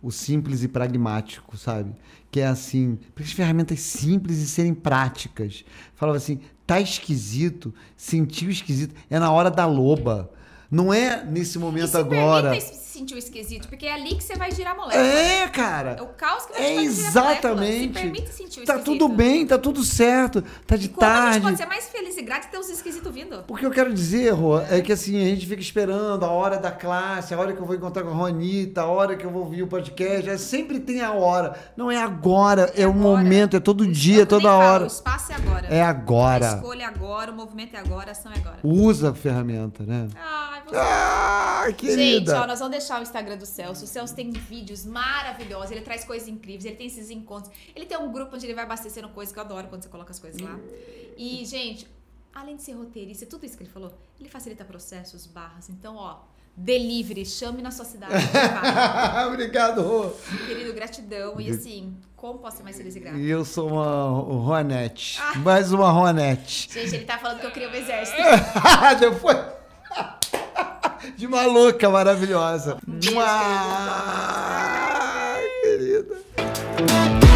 o simples e pragmático, sabe? Que é assim, para as ferramentas simples e serem práticas. Falava assim, tá esquisito, sentiu esquisito, é na hora da loba. Não é nesse momento agora. Permita se sentir o esquisito, porque é ali que você vai girar a molécula. É, cara. É o caos que vai É te fazer girar a exatamente. molécula. Se permite sentir o Tá esquisito. tudo bem, tá tudo certo. Tá de E como a gente tarde. pode ser mais feliz e grato e ter os esquisitos vindo? Porque eu quero dizer, Rô, é que assim, a gente fica esperando a hora da classe, a hora que eu vou encontrar com a Juanita, a hora que eu vou ouvir o podcast. Sempre tem a hora. Não é agora, é o agora. momento, é todo dia, Eu toda nem falo, hora. O espaço é agora. É A agora. escolha é agora, o movimento é agora, a ação é agora. Usa a ferramenta, né? Ai, você... Querida. Gente, ó, nós vamos deixar o Instagram do Celso. O Celso tem vídeos maravilhosos, ele traz coisas incríveis, ele tem esses encontros. Ele tem um grupo onde ele vai abastecendo coisas que eu adoro quando você coloca as coisas lá. E, gente, além de ser roteirista, tudo isso que ele falou, ele facilita processos, barras. Então, ó, delivery, chame na sua cidade. Obrigado, Rô. Querido, gratidão. E assim, como posso ser mais feliz e grata? E eu sou uma Ronete. Mais uma Ronete. Gente, ele tá falando que eu criei um exército. Depois... De maluca, maravilhosa. Beijo, Querida.